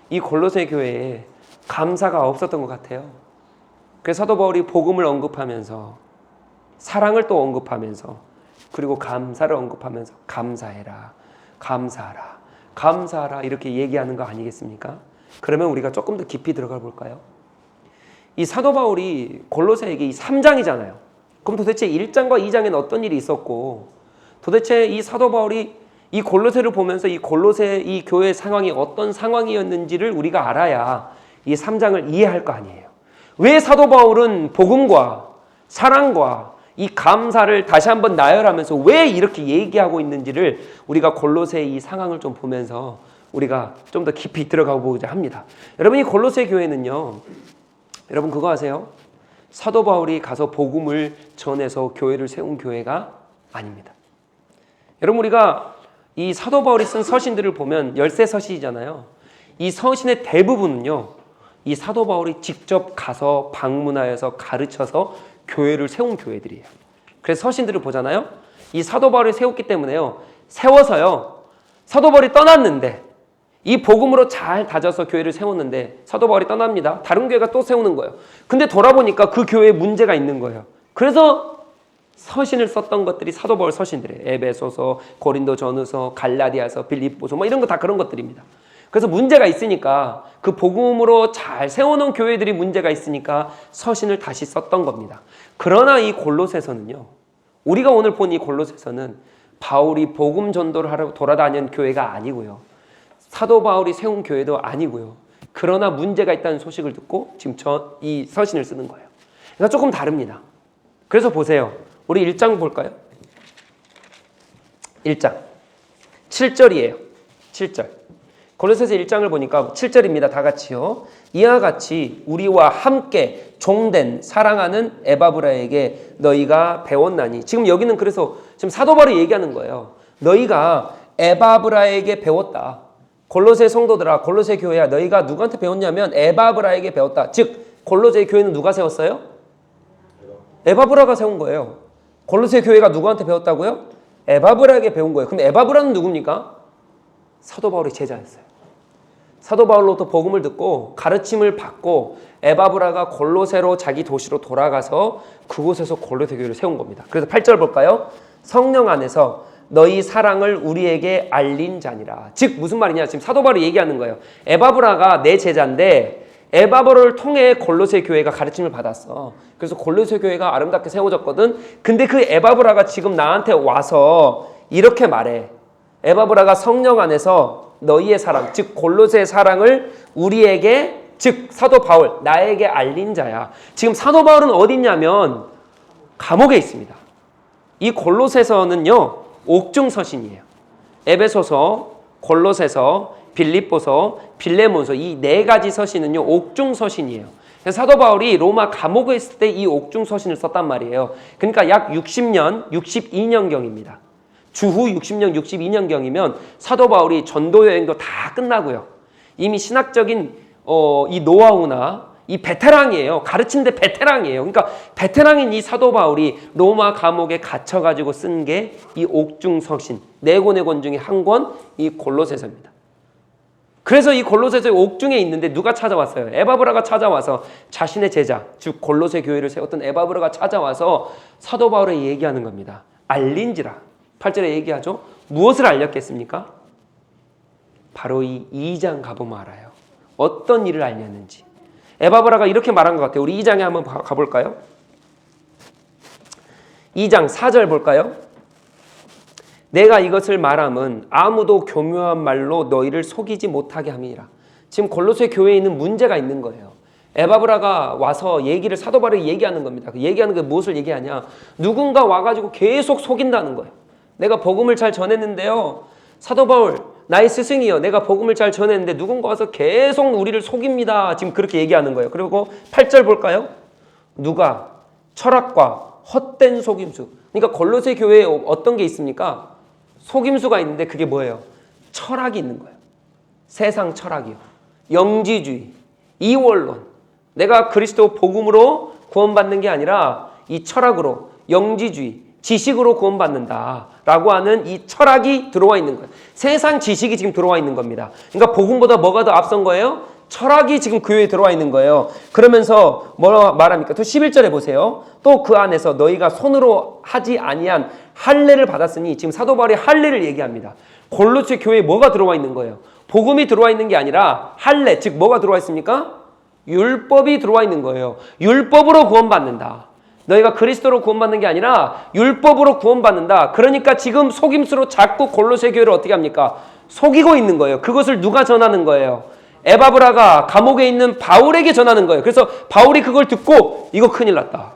이 골로새 교회에 감사가 없었던 것 같아요. 그래서 사도 바울이 복음을 언급하면서 사랑을 또 언급하면서 그리고 감사를 언급하면서 감사해라, 감사하라, 감사하라 이렇게 얘기하는 거 아니겠습니까? 그러면 우리가 조금 더 깊이 들어가 볼까요? 이 사도 바울이 골로새에게 이 3장이잖아요. 그럼 도대체 1장과 2장에는 어떤 일이 있었고 도대체 이 사도 바울이 이 골로새를 보면서 이 골로새 이 교회 상황이 어떤 상황이었는지를 우리가 알아야 이 3장을 이해할 거 아니에요. 왜 사도 바울은 복음과 사랑과 이 감사를 다시 한번 나열하면서 왜 이렇게 얘기하고 있는지를 우리가 골로새의 이 상황을 좀 보면서 우리가 좀 더 깊이 들어가 보고자 합니다. 여러분 이 골로새 교회는요. 여러분 그거 아세요? 사도 바울이 가서 복음을 전해서 교회를 세운 교회가 아닙니다. 여러분 우리가 이 사도 바울이 쓴 서신들을 보면 13서신이잖아요. 이 서신의 대부분은요. 이 사도 바울이 직접 가서 방문하여서 가르쳐서 교회를 세운 교회들이에요. 그래서 서신들을 보잖아요. 이 사도 바울이 세웠기 때문에요. 세워서요. 사도 바울이 떠났는데 이 복음으로 잘 다져서 교회를 세웠는데 사도 바울이 떠납니다. 다른 교회가 또 세우는 거예요. 근데 돌아보니까 그 교회에 문제가 있는 거예요. 그래서 서신을 썼던 것들이 사도 바울 서신들이에요. 에베소서, 고린도 전후서, 갈라디아서, 빌립보서 뭐 이런 거 다 그런 것들입니다. 그래서 문제가 있으니까 그 복음으로 잘 세워놓은 교회들이 문제가 있으니까 서신을 다시 썼던 겁니다. 그러나 이 골로새서는요, 우리가 오늘 본 이 골로새서는 바울이 복음 전도를 하러 돌아다니는 교회가 아니고요, 사도 바울이 세운 교회도 아니고요. 그러나 문제가 있다는 소식을 듣고 지금 이 서신을 쓰는 거예요. 그러니까 조금 다릅니다. 그래서 보세요. 우리 1장 볼까요? 1장 7절이에요. 7절. 골로새서 1장을 보니까 7절입니다. 다 같이요. 이와 같이 우리와 함께 종된 사랑하는 에바브라에게 너희가 배웠나니. 지금 여기는 그래서 지금 사도 바울이 얘기하는 거예요. 너희가 에바브라에게 배웠다. 골로새 성도들아, 골로새 교회야, 너희가 누구한테 배웠냐면 에바브라에게 배웠다. 즉 골로새 교회는 누가 세웠어요? 에바브라가 세운 거예요. 골로새 교회가 누구한테 배웠다고요? 에바브라에게 배운 거예요. 그럼 에바브라는 누굽니까? 사도 바울의 제자였어요. 사도 바울로부터 복음을 듣고 가르침을 받고 에바브라가 골로새로 자기 도시로 돌아가서 그곳에서 골로새 교회를 세운 겁니다. 그래서 8절 볼까요? 성령 안에서 너희 사랑을 우리에게 알린 자니라. 즉 무슨 말이냐? 지금 사도 바울이 얘기하는 거예요. 에바브라가 내 제자인데 에바브라를 통해 골로새 교회가 가르침을 받았어. 그래서 골로새 교회가 아름답게 세워졌거든. 근데 그 에바브라가 지금 나한테 와서 이렇게 말해. 에바브라가 성령 안에서 너희의 사랑, 즉 골로새의 사랑을 우리에게, 즉 사도 바울, 나에게 알린 자야. 지금 사도 바울은 어디 있냐면 감옥에 있습니다. 이 골로새서는요, 옥중 서신이에요. 에베소서, 골로새서, 빌립보서, 빌레몬서, 이 네 가지 서신은요, 옥중 서신이에요. 사도 바울이 로마 감옥에 있을 때 이 옥중 서신을 썼단 말이에요. 그러니까 약 60년, 62년경입니다. 주후 60년, 62년경이면 사도 바울이 전도 여행도 다 끝나고요. 이미 신학적인 이 노하우나 이 베테랑이에요. 가르치는데 베테랑이에요. 그러니까 베테랑인 이 사도 바울이 로마 감옥에 갇혀가지고 쓴 게 이 옥중 서신, 네 권의 권 중에 한 권, 이 골로새서입니다. 그래서 이 골로새서의 옥중에 있는데 누가 찾아왔어요? 에바브라가 찾아와서 자신의 제자, 즉 골로새 교회를 세웠던 에바브라가 찾아와서 사도 바울에 얘기하는 겁니다. 알린지라. 8절에 얘기하죠. 무엇을 알렸겠습니까? 바로 이 2장 가보면 알아요. 어떤 일을 알렸는지. 에바브라가 이렇게 말한 것 같아요. 우리 2장에 한번 가볼까요? 2장 4절 볼까요? 내가 이것을 말함은 아무도 교묘한 말로 너희를 속이지 못하게 함이라. 지금 골로새 교회에 있는 문제가 있는 거예요. 에바브라가 와서 얘기를 사도 바울이 얘기하는 겁니다. 얘기하는 게 무엇을 얘기하냐? 누군가 와가지고 계속 속인다는 거예요. 내가 복음을 잘 전했는데요. 사도 바울, 나의 스승이요. 내가 복음을 잘 전했는데 누군가 와서 계속 우리를 속입니다. 지금 그렇게 얘기하는 거예요. 그리고 8절 볼까요? 누가 철학과 헛된 속임수. 그러니까 골로새 교회에 어떤 게 있습니까? 속임수가 있는데 그게 뭐예요? 철학이 있는 거예요. 세상 철학이요. 영지주의, 이원론. 내가 그리스도 복음으로 구원받는 게 아니라 이 철학으로, 영지주의, 지식으로 구원받는다라고 하는 이 철학이 들어와 있는 거예요. 세상 지식이 지금 들어와 있는 겁니다. 그러니까 복음보다 뭐가 더 앞선 거예요? 철학이 지금 교회에 들어와 있는 거예요. 그러면서 뭐라 말합니까? 또 11절에 보세요. 또 그 안에서 너희가 손으로 하지 아니한 할례를 받았으니, 지금 사도 바울이 할례를 얘기합니다. 골로새 교회에 뭐가 들어와 있는 거예요? 복음이 들어와 있는 게 아니라 할례, 즉 뭐가 들어와 있습니까? 율법이 들어와 있는 거예요. 율법으로 구원받는다. 너희가 그리스도로 구원받는 게 아니라 율법으로 구원받는다. 그러니까 지금 속임수로 자꾸 골로새 교회를 어떻게 합니까? 속이고 있는 거예요. 그것을 누가 전하는 거예요? 에바브라가 감옥에 있는 바울에게 전하는 거예요. 그래서 바울이 그걸 듣고 이거 큰일 났다.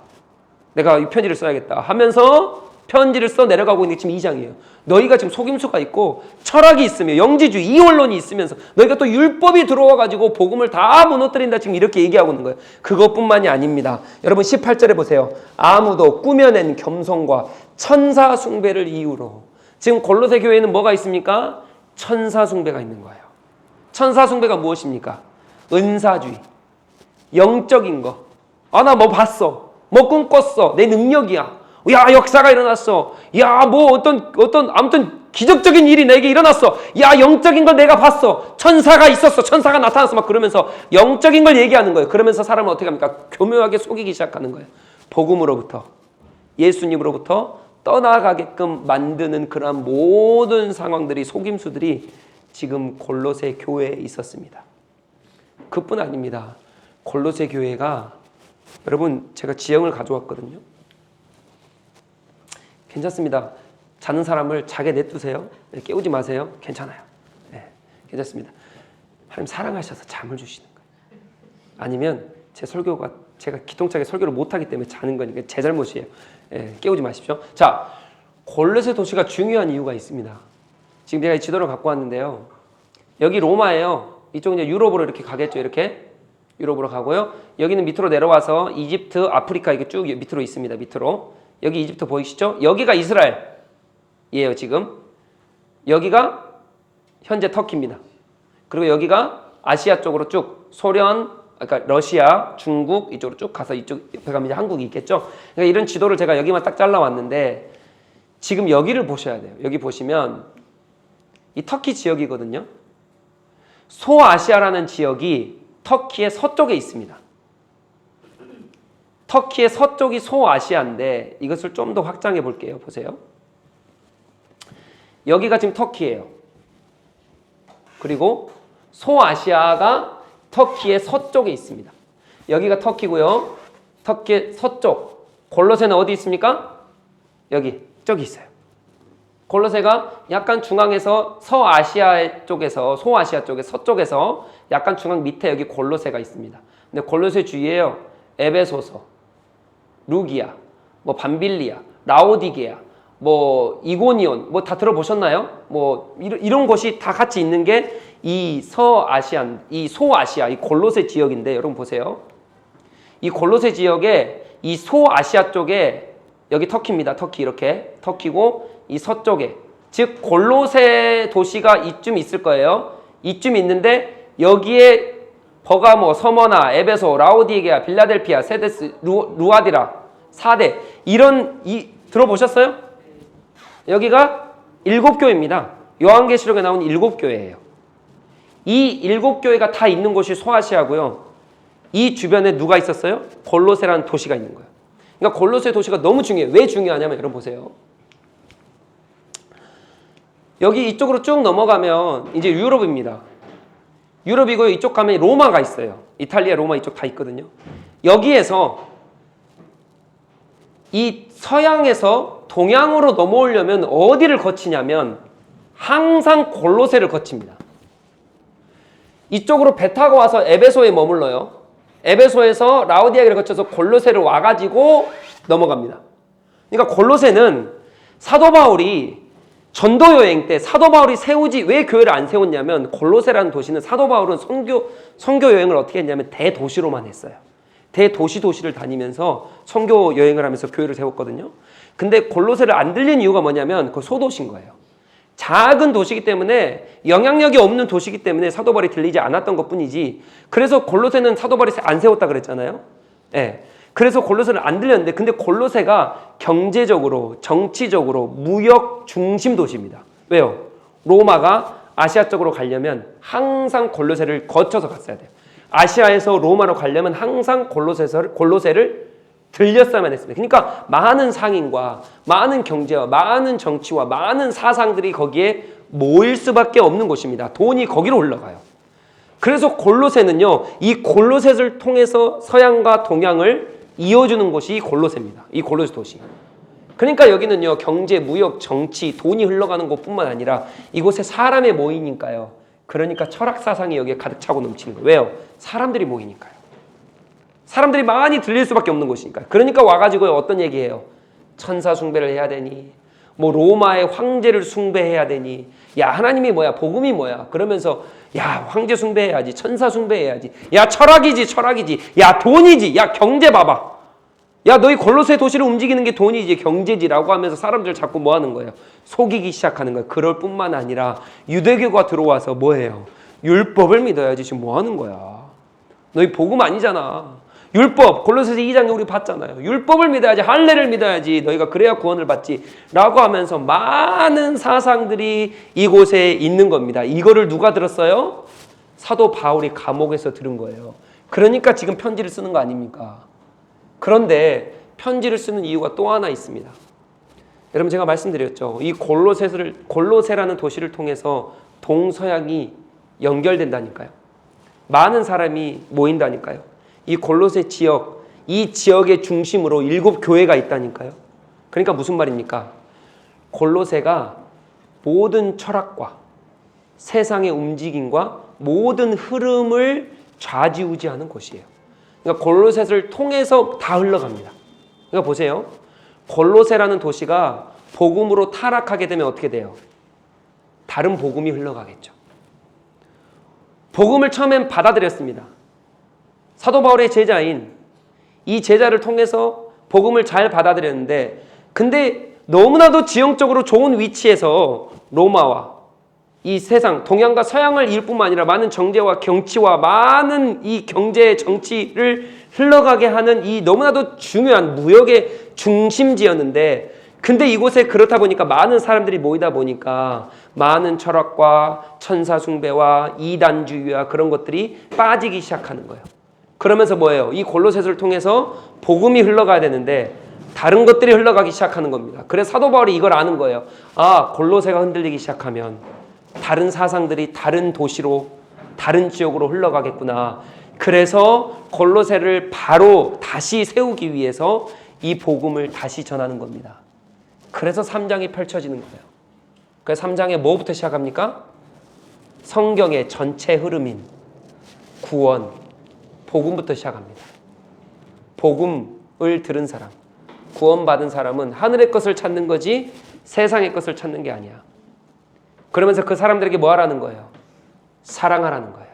내가 이 편지를 써야겠다 하면서 편지를 써 내려가고 있는 게 지금 2장이에요. 너희가 지금 속임수가 있고 철학이 있으며 영지주의, 이원론이 있으면서 너희가 또 율법이 들어와가지고 복음을 다 무너뜨린다. 지금 이렇게 얘기하고 있는 거예요. 그것뿐만이 아닙니다. 여러분 18절에 보세요. 아무도 꾸며낸 겸손과 천사 숭배를 이유로. 지금 골로새 교회에는 뭐가 있습니까? 천사 숭배가 있는 거예요. 천사 숭배가 무엇입니까? 은사주의, 영적인 거. 아, 나 뭐 봤어. 뭐 꿈꿨어. 내 능력이야. 야, 역사가 일어났어. 야, 뭐 어떤 아무튼 기적적인 일이 내게 일어났어. 야, 영적인 걸 내가 봤어. 천사가 있었어. 천사가 나타났어. 막 그러면서 영적인 걸 얘기하는 거예요. 그러면서 사람은 어떻게 합니까? 교묘하게 속이기 시작하는 거예요. 복음으로부터, 예수님으로부터 떠나가게끔 만드는 그러한 모든 상황들이, 속임수들이 지금 골로새 교회에 있었습니다. 그뿐 아닙니다. 골로새 교회가 여러분 제가 지형을 가져왔거든요. 괜찮습니다. 자는 사람을 자게 냅두세요. 깨우지 마세요. 괜찮아요. 네, 괜찮습니다. 하나님 사랑하셔서 잠을 주시는 거예요. 아니면 제가 기통차게 설교를 못하기 때문에 자는 거니까 제 잘못이에요. 네, 깨우지 마십시오. 자, 골로새 도시가 중요한 이유가 있습니다. 지금 제가 이 지도를 갖고 왔는데요. 여기 로마예요. 이쪽은 이제 유럽으로 이렇게 가겠죠. 이렇게 유럽으로 가고요. 여기는 밑으로 내려와서 이집트, 아프리카 이게 쭉 밑으로 있습니다. 밑으로. 여기 이집트 보이시죠? 여기가 이스라엘이에요. 지금. 여기가 현재 터키입니다. 그리고 여기가 아시아 쪽으로 쭉 소련, 그러니까 러시아, 중국 이쪽으로 쭉 가서 이쪽 옆에 가면 이제 한국이 있겠죠. 그러니까 이런 지도를 제가 여기만 딱 잘라왔는데 지금 여기를 보셔야 돼요. 여기 보시면 이 터키 지역이거든요. 소아시아라는 지역이 터키의 서쪽에 있습니다. 터키의 서쪽이 소아시아인데 이것을 좀 더 확장해 볼게요. 보세요. 여기가 지금 터키예요. 그리고 소아시아가 터키의 서쪽에 있습니다. 여기가 터키고요. 터키의 서쪽. 골로새는 어디 있습니까? 여기, 저기 있어요. 골로새가 약간 중앙에서 서아시아 쪽에서, 소아시아 쪽에 서쪽에서 약간 중앙 밑에 여기 골로새가 있습니다. 근데 골로새 주위에요. 에베소서, 루기아, 뭐 밤빌리아, 라오디게아, 뭐 이고니온, 뭐 다 들어보셨나요? 뭐 이런 곳이 다 같이 있는 게 이 서아시아, 이 소아시아, 이 골로새 지역인데 여러분 보세요. 이 골로새 지역에 이 소아시아 쪽에 여기 터키입니다. 터키 이렇게 터키고 이 서쪽에 즉 골로새 도시가 이쯤 있을 거예요. 이쯤 있는데 여기에 버가모, 서머나, 에베소, 라오디게아, 빌라델피아, 세데스, 루아디라 4대 이런 들어보셨어요? 여기가 7교회입니다. 요한계시록에 나온 7교회예요. 이 7교회가 다 있는 곳이 소아시아고요. 이 주변에 누가 있었어요? 골로새라는 도시가 있는 거예요. 그러니까 골로새 도시가 너무 중요해요. 왜 중요하냐면 여러분 보세요. 여기 이쪽으로 쭉 넘어가면 이제 유럽입니다. 유럽이고요. 이쪽 가면 로마가 있어요. 이탈리아, 로마 이쪽 다 있거든요. 여기에서 이 서양에서 동양으로 넘어오려면 어디를 거치냐면 항상 골로새를 거칩니다. 이쪽으로 배 타고 와서 에베소에 머물러요. 에베소에서 라오디게아를 거쳐서 골로새를 와가지고 넘어갑니다. 그러니까 골로새는 사도 바울이 전도 여행 때 사도 바울이 왜 교회를 안 세웠냐면 골로새라는 도시는 사도 바울은 선교 여행을 어떻게 했냐면 대도시로만 했어요. 도시를 다니면서 선교 여행을 하면서 교회를 세웠거든요. 근데 골로새를 안 들린 이유가 뭐냐면 그 소도시인 거예요. 작은 도시이기 때문에 영향력이 없는 도시이기 때문에 사도 바울이 들리지 않았던 것뿐이지. 그래서 골로새는 사도 바울이 안 세웠다 그랬잖아요. 예. 그래서 골로새는 안 들렸는데 근데 골로새가 경제적으로 정치적으로 무역 중심 도시입니다. 왜요? 로마가 아시아 쪽으로 가려면 항상 골로새를 거쳐서 갔어야 돼요. 아시아에서 로마로 가려면 항상 골로새를 들렸어야만 했습니다. 그러니까 많은 상인과 많은 경제와 많은 정치와 많은 사상들이 거기에 모일 수밖에 없는 곳입니다. 돈이 거기로 흘러가요. 그래서 골로새는요. 이 골로새를 통해서 서양과 동양을 이어주는 곳이 골로새입니다. 이 골로새 도시. 그러니까 여기는요. 경제, 무역, 정치, 돈이 흘러가는 곳뿐만 아니라 이곳에 사람이 모이니까요. 그러니까 철학 사상이 여기에 가득 차고 넘치는 거예요. 왜요? 사람들이 모이니까요. 사람들이 많이 들릴 수밖에 없는 곳이니까. 그러니까 와가지고 어떤 얘기해요? 천사 숭배를 해야 되니? 뭐 로마의 황제를 숭배해야 되니? 야 하나님이 뭐야? 복음이 뭐야? 그러면서 야 황제 숭배해야지. 천사 숭배해야지. 야 철학이지. 야 돈이지. 야 경제 봐봐. 야 너희 골로새 도시를 움직이는 게 돈이지 경제지라고 하면서 사람들 자꾸 뭐 하는 거예요? 속이기 시작하는 거예요. 그럴 뿐만 아니라 유대교가 들어와서 뭐예요? 율법을 믿어야지. 지금 뭐 하는 거야? 너희 복음 아니잖아. 율법, 골로새서 2장에 우리 봤잖아요. 율법을 믿어야지, 할례를 믿어야지, 너희가 그래야 구원을 받지 라고 하면서 많은 사상들이 이곳에 있는 겁니다. 이거를 누가 들었어요? 사도 바울이 감옥에서 들은 거예요. 그러니까 지금 편지를 쓰는 거 아닙니까? 그런데 편지를 쓰는 이유가 또 하나 있습니다. 여러분 제가 말씀드렸죠. 이 골로새라는 도시를 통해서 동서양이 연결된다니까요. 많은 사람이 모인다니까요. 이 골로새 지역, 이 지역의 중심으로 7교회가 있다니까요. 그러니까 무슨 말입니까? 골로새가 모든 철학과 세상의 움직임과 모든 흐름을 좌지우지하는 곳이에요. 그러니까 골로새를 통해서 다 흘러갑니다. 그러니까 보세요. 골로새라는 도시가 복음으로 타락하게 되면 어떻게 돼요? 다른 복음이 흘러가겠죠. 복음을 처음엔 받아들였습니다. 사도 바울의 제자인 이 제자를 통해서 복음을 잘 받아들였는데, 근데 너무나도 지형적으로 좋은 위치에서 로마와 이 세상 동양과 서양을 이을 뿐만 아니라 많은 정제와 경치와 많은 이 경제 정치를 흘러가게 하는 이 너무나도 중요한 무역의 중심지였는데, 근데 이곳에 그렇다 보니까 많은 사람들이 모이다 보니까 많은 철학과 천사 숭배와 이단주의와 그런 것들이 빠지기 시작하는 거예요. 그러면서 뭐예요? 이 골로새를 통해서 복음이 흘러가야 되는데 다른 것들이 흘러가기 시작하는 겁니다. 그래서 사도 바울이 이걸 아는 거예요. 아, 골로새가 흔들리기 시작하면 다른 사상들이 다른 도시로, 다른 지역으로 흘러가겠구나. 그래서 골로새를 바로 다시 세우기 위해서 이 복음을 다시 전하는 겁니다. 그래서 3장이 펼쳐지는 거예요. 그래서 3장에 뭐부터 시작합니까? 성경의 전체 흐름인 구원, 복음부터 시작합니다. 복음을 들은 사람, 구원받은 사람은 하늘의 것을 찾는 거지 세상의 것을 찾는 게 아니야. 그러면서 그 사람들에게 뭐 하라는 거예요? 사랑하라는 거예요.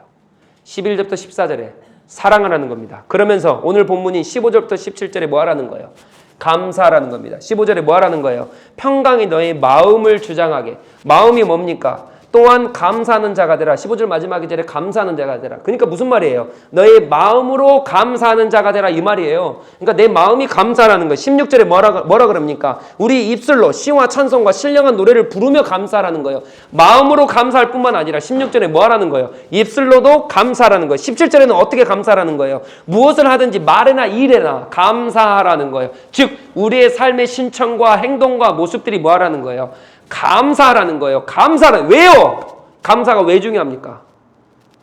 11절부터 14절에 사랑하라는 겁니다. 그러면서 오늘 본문인 15절부터 17절에 뭐 하라는 거예요? 감사하라는 겁니다. 15절에 뭐 하라는 거예요? 평강이 너의 마음을 주장하게. 마음이 뭡니까? 또한 감사하는 자가 되라. 15절 마지막 절에 감사하는 자가 되라. 그러니까 무슨 말이에요? 너의 마음으로 감사하는 자가 되라, 이 말이에요. 그러니까 내 마음이 감사라는 거예요. 16절에 뭐라 그럽니까? 우리 입술로 시와 찬송과 신령한 노래를 부르며 감사라는 거예요. 마음으로 감사할 뿐만 아니라 16절에 뭐 하라는 거예요? 입술로도 감사라는 거예요. 17절에는 어떻게 감사라는 거예요? 무엇을 하든지 말에나 일에나 감사하라는 거예요. 즉 우리의 삶의 신청과 행동과 모습들이 뭐 하라는 거예요? 감사하라는 거예요. 감사는 왜요? 감사가 왜 중요합니까?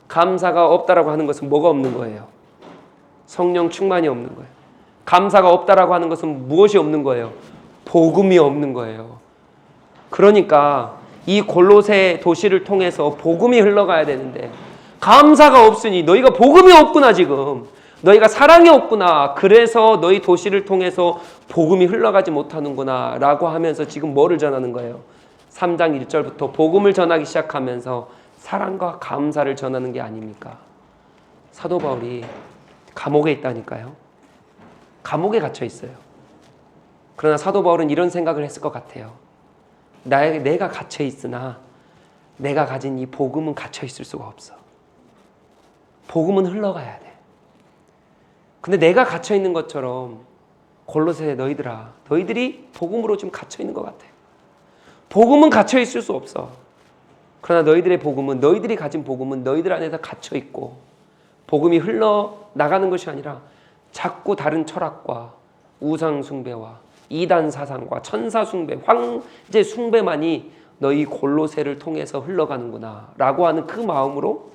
감사가 없다라고 하는 것은 뭐가 없는 거예요? 성령 충만이 없는 거예요. 감사가 없다라고 하는 것은 무엇이 없는 거예요? 복음이 없는 거예요. 그러니까 이 골로새 도시를 통해서 복음이 흘러가야 되는데 감사가 없으니 너희가 복음이 없구나, 지금 너희가 사랑이 없구나, 그래서 너희 도시를 통해서 복음이 흘러가지 못하는구나 라고 하면서 지금 뭐를 전하는 거예요? 3장 1절부터 복음을 전하기 시작하면서 사랑과 감사를 전하는 게 아닙니까? 사도 바울이 감옥에 있다니까요. 감옥에 갇혀 있어요. 그러나 사도 바울은 이런 생각을 했을 것 같아요. 내가 갇혀 있으나 내가 가진 이 복음은 갇혀 있을 수가 없어. 복음은 흘러가야 돼. 근데 내가 갇혀 있는 것처럼 골로새 너희들아, 너희들이 복음으로 지금 갇혀 있는 것 같아. 복음은 갇혀 있을 수 없어. 그러나 너희들의 복음은, 너희들이 가진 복음은 너희들 안에서 갇혀 있고, 복음이 흘러나가는 것이 아니라 자꾸 다른 철학과 우상 숭배와 이단 사상과 천사 숭배, 황제 숭배만이 너희 골로새를 통해서 흘러가는구나 라고 하는 그 마음으로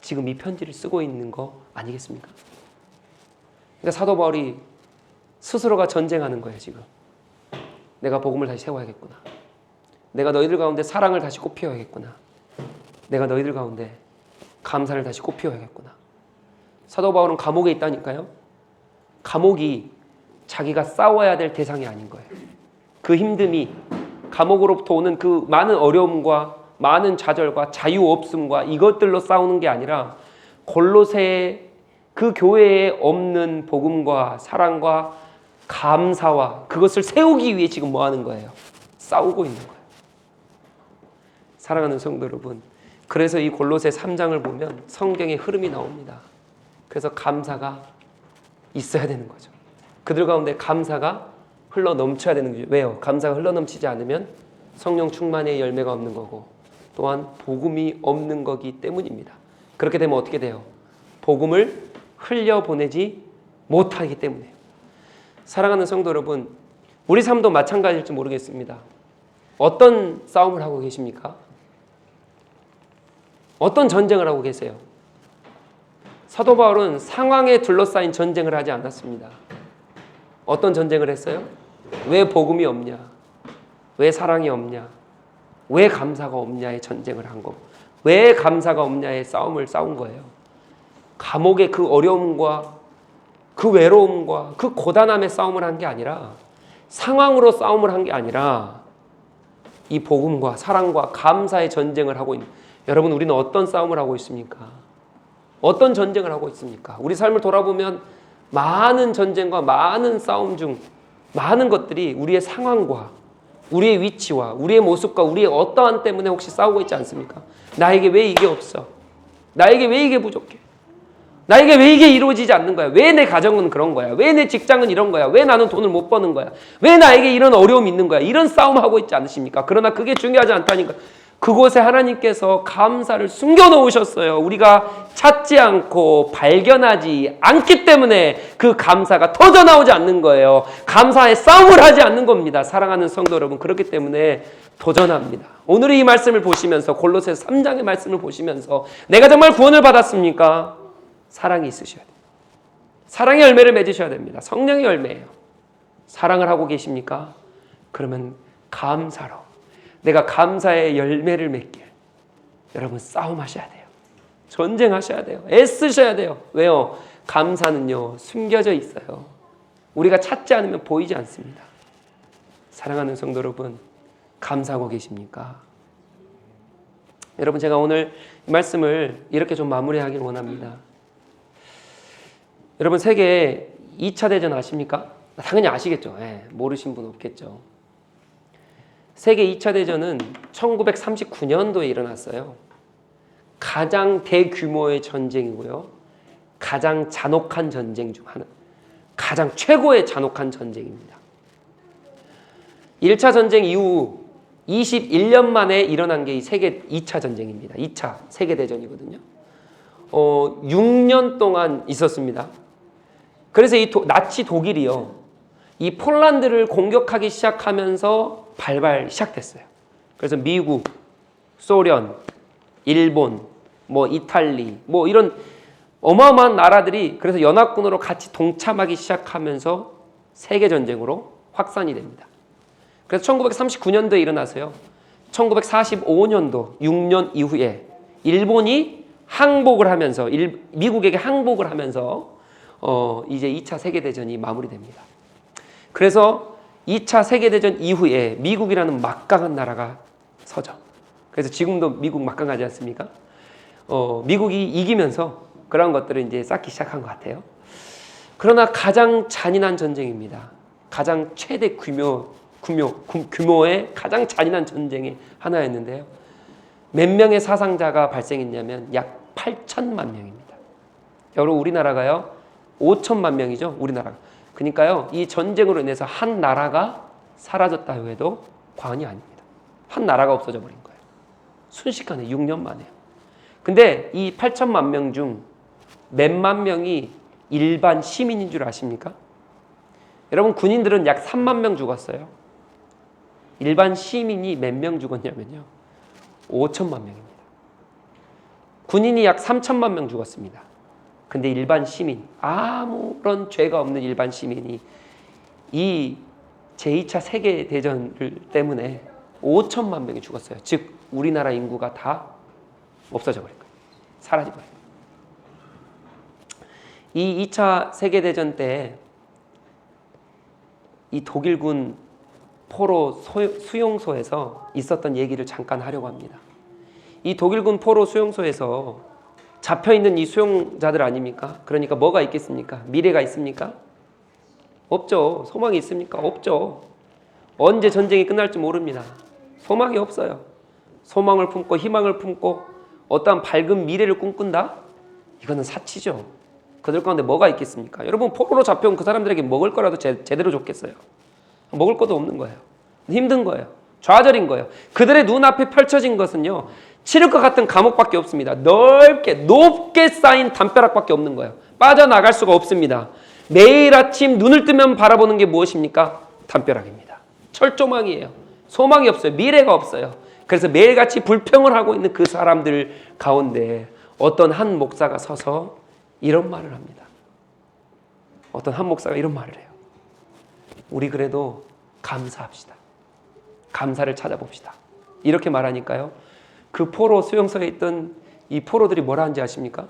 지금 이 편지를 쓰고 있는 거 아니겠습니까? 그러니까 사도 바울이 스스로가 전쟁하는 거예요. 지금 내가 복음을 다시 세워야겠구나. 내가 너희들 가운데 사랑을 다시 꽃피워야겠구나. 내가 너희들 가운데 감사를 다시 꽃피워야겠구나. 사도 바울은 감옥에 있다니까요. 감옥이 자기가 싸워야 될 대상이 아닌 거예요. 그 힘듦이, 감옥으로부터 오는 그 많은 어려움과 많은 좌절과 자유 없음과 이것들로 싸우는 게 아니라 골로새 그 교회에 없는 복음과 사랑과 감사와 그것을 세우기 위해 지금 뭐 하는 거예요? 싸우고 있는 거예요. 사랑하는 성도 여러분, 그래서 이 골로새 3장을 보면 성경의 흐름이 나옵니다. 그래서 감사가 있어야 되는 거죠. 그들 가운데 감사가 흘러 넘쳐야 되는 거죠. 왜요? 감사가 흘러 넘치지 않으면 성령 충만의 열매가 없는 거고, 또한 복음이 없는 거기 때문입니다. 그렇게 되면 어떻게 돼요? 복음을 흘려보내지 못하기 때문에요. 사랑하는 성도 여러분, 우리 삶도 마찬가지일지 모르겠습니다. 어떤 싸움을 하고 계십니까? 어떤 전쟁을 하고 계세요? 사도 바울은 상황에 둘러싸인 전쟁을 하지 않았습니다. 어떤 전쟁을 했어요? 왜 복음이 없냐? 왜 사랑이 없냐? 왜 감사가 없냐의 전쟁을 한 거. 왜 감사가 없냐의 싸움을 싸운 거예요. 감옥의 그 어려움과 그 외로움과 그 고단함의 싸움을 한 게 아니라, 상황으로 싸움을 한 게 아니라 이 복음과 사랑과 감사의 전쟁을 하고 있는, 여러분, 우리는 어떤 싸움을 하고 있습니까? 어떤 전쟁을 하고 있습니까? 우리 삶을 돌아보면 많은 전쟁과 많은 싸움 중 많은 것들이 우리의 상황과 우리의 위치와 우리의 모습과 우리의 어떠한 때문에 혹시 싸우고 있지 않습니까? 나에게 왜 이게 없어? 나에게 왜 이게 부족해? 나에게 왜 이게 이루어지지 않는 거야? 왜 내 가정은 그런 거야? 왜 내 직장은 이런 거야? 왜 나는 돈을 못 버는 거야? 왜 나에게 이런 어려움이 있는 거야? 이런 싸움하고 있지 않으십니까? 그러나 그게 중요하지 않다니까. 그곳에 하나님께서 감사를 숨겨놓으셨어요. 우리가 찾지 않고 발견하지 않기 때문에 그 감사가 터져나오지 않는 거예요. 감사의 싸움을 하지 않는 겁니다. 사랑하는 성도 여러분, 그렇기 때문에 도전합니다. 오늘 이 말씀을 보시면서, 골로새서 3장의 말씀을 보시면서 내가 정말 구원을 받았습니까? 사랑이 있으셔야 돼요. 사랑의 열매를 맺으셔야 됩니다. 성령의 열매예요. 사랑을 하고 계십니까? 그러면 감사로, 내가 감사의 열매를 맺길, 여러분 싸움하셔야 돼요. 전쟁하셔야 돼요. 애쓰셔야 돼요. 왜요? 감사는요, 숨겨져 있어요. 우리가 찾지 않으면 보이지 않습니다. 사랑하는 성도 여러분, 감사하고 계십니까? 여러분, 제가 오늘 이 말씀을 이렇게 좀 마무리하길 원합니다. 여러분, 세계 2차 대전 아십니까? 당연히 아시겠죠. 모르신 분 없겠죠. 세계 2차 대전은 1939년도에 일어났어요. 가장 대규모의 전쟁이고요. 가장 잔혹한 전쟁 중 하나. 가장 최고의 잔혹한 전쟁입니다. 1차 전쟁 이후 21년 만에 일어난 게 이 세계 2차 전쟁입니다. 2차 세계대전이거든요. 6년 동안 있었습니다. 그래서 이 나치 독일이요, 이 폴란드를 공격하기 시작하면서 발발 시작됐어요. 그래서 미국, 소련, 일본, 이탈리, 이런 어마어마한 나라들이 그래서 연합군으로 같이 동참하기 시작하면서 세계전쟁으로 확산이 됩니다. 그래서 1939년도에 일어나서요, 1945년도 6년 이후에 일본이 항복을 하면서, 미국에게 항복을 하면서 이제 2차 세계대전이 마무리됩니다. 그래서 2차 세계대전 이후에 미국이라는 막강한 나라가 서죠. 그래서 지금도 미국 막강하지 않습니까? 미국이 이기면서 그런 것들을 이제 쌓기 시작한 것 같아요. 그러나 가장 잔인한 전쟁입니다. 가장 최대 규모의 가장 잔인한 전쟁의 하나였는데요. 몇 명의 사상자가 발생했냐면 약 8천만 명입니다. 여러분, 우리나라가요 5천만 명이죠. 우리나라가. 그러니까요, 이 전쟁으로 인해서 한 나라가 사라졌다 해도 과언이 아닙니다. 한 나라가 없어져 버린 거예요. 순식간에 6년 만에요. 근데 이 8천만 명 중 몇만 명이 일반 시민인 줄 아십니까? 여러분, 군인들은 약 3만 명 죽었어요. 일반 시민이 몇 명 죽었냐면요, 5천만 명입니다. 군인이 약 3천만 명 죽었습니다. 근데 일반 시민, 아무런 죄가 없는 일반 시민이 이 제2차 세계대전 때문에 5천만 명이 죽었어요. 즉 우리나라 인구가 다 없어져 버린 거예요. 사라져 버린 거예요. 이 2차 세계대전 때 이 독일군 포로 수용소에서 있었던 얘기를 잠깐 하려고 합니다. 이 독일군 포로 수용소에서 잡혀있는 이 수용자들 아닙니까? 그러니까 뭐가 있겠습니까? 미래가 있습니까? 없죠. 소망이 있습니까? 없죠. 언제 전쟁이 끝날지 모릅니다. 소망이 없어요. 소망을 품고 희망을 품고 어떠한 밝은 미래를 꿈꾼다? 이거는 사치죠. 그들 가운데 뭐가 있겠습니까? 여러분, 포로로 잡혀온 그 사람들에게 먹을 거라도 제대로 줬겠어요? 먹을 것도 없는 거예요. 힘든 거예요. 좌절인 거예요. 그들의 눈앞에 펼쳐진 것은요, 칠흑과 같은 감옥밖에 없습니다. 높게 쌓인 담벼락밖에 없는 거예요. 빠져나갈 수가 없습니다. 매일 아침 눈을 뜨면 바라보는 게 무엇입니까? 담벼락입니다. 철조망이에요. 소망이 없어요. 미래가 없어요. 그래서 매일같이 불평을 하고 있는 그 사람들 가운데 어떤 한 목사가 서서 이런 말을 합니다. 어떤 한 목사가 이런 말을 해요. 우리 그래도 감사합시다. 감사를 찾아봅시다. 이렇게 말하니까요, 그 포로 수용소에 있던 이 포로들이 뭐라 하는지 아십니까?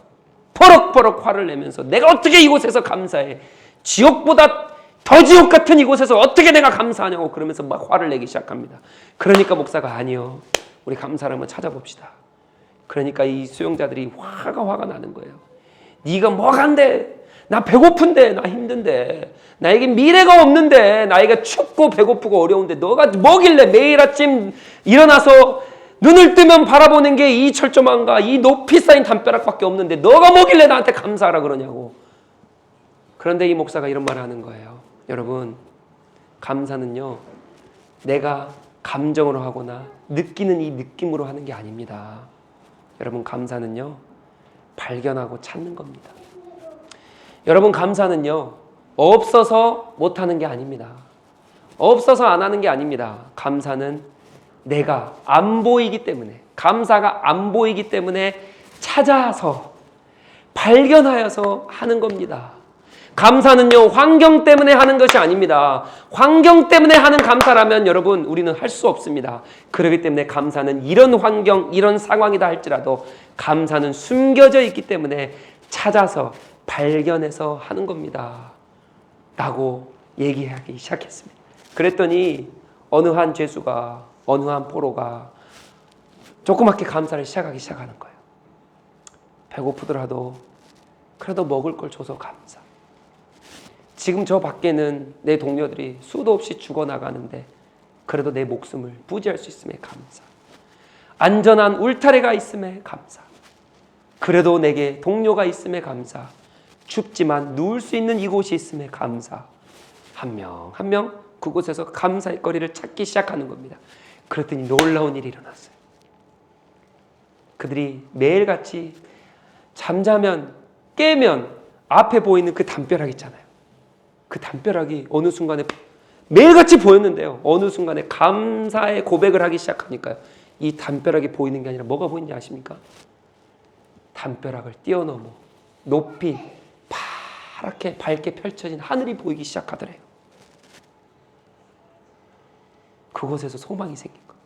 버럭버럭 화를 내면서 내가 어떻게 이곳에서 감사해? 지옥보다 더 지옥 같은 이곳에서 어떻게 내가 감사하냐고 그러면서 막 화를 내기 시작합니다. 그러니까 목사가 아니요, 우리 감사를 한번 찾아봅시다. 그러니까 이 수용자들이 화가 나는 거예요. 네가 뭐가 안 돼? 나 배고픈데, 나 힘든데, 나에게 미래가 없는데, 나에게 춥고 배고프고 어려운데 너가 뭐길래 매일 아침 일어나서 눈을 뜨면 바라보는 게 이 철조망과 이 높이 쌓인 담벼락밖에 없는데 너가 뭐길래 나한테 감사하라 그러냐고. 그런데 이 목사가 이런 말을 하는 거예요. 여러분, 감사는요, 내가 감정으로 하거나 느끼는 이 느낌으로 하는 게 아닙니다. 여러분, 감사는요, 발견하고 찾는 겁니다. 여러분, 감사는요, 없어서 못하는 게 아닙니다. 없어서 안 하는 게 아닙니다. 감사는 내가 안 보이기 때문에, 감사가 안 보이기 때문에 찾아서 발견하여서 하는 겁니다. 감사는요, 환경 때문에 하는 것이 아닙니다. 환경 때문에 하는 감사라면 여러분, 우리는 할 수 없습니다. 그렇기 때문에 감사는 이런 환경, 이런 상황이다 할지라도 감사는 숨겨져 있기 때문에 찾아서 발견해서 하는 겁니다. 라고 얘기하기 시작했습니다. 그랬더니 어느 한 죄수가, 어느 한 포로가 조그맣게 감사를 시작하는 거예요. 배고프더라도 그래도 먹을 걸 줘서 감사. 지금 저 밖에는 내 동료들이 수도 없이 죽어나가는데 그래도 내 목숨을 부지할 수 있음에 감사. 안전한 울타리가 있음에 감사. 그래도 내게 동료가 있음에 감사. 춥지만 누울 수 있는 이곳이 있음에 감사. 한 명 한 명 그곳에서 감사의 거리를 찾기 시작하는 겁니다. 그랬더니 놀라운 일이 일어났어요. 그들이 매일같이 잠자면 깨면 앞에 보이는 그 담벼락 있잖아요. 그 담벼락이 어느 순간에 매일같이 보였는데요, 어느 순간에 감사의 고백을 하기 시작하니까요, 이 담벼락이 보이는 게 아니라 뭐가 보이는지 아십니까? 담벼락을 뛰어넘어 높이 파랗게 밝게 펼쳐진 하늘이 보이기 시작하더래요. 그곳에서 소망이 생긴 거예요.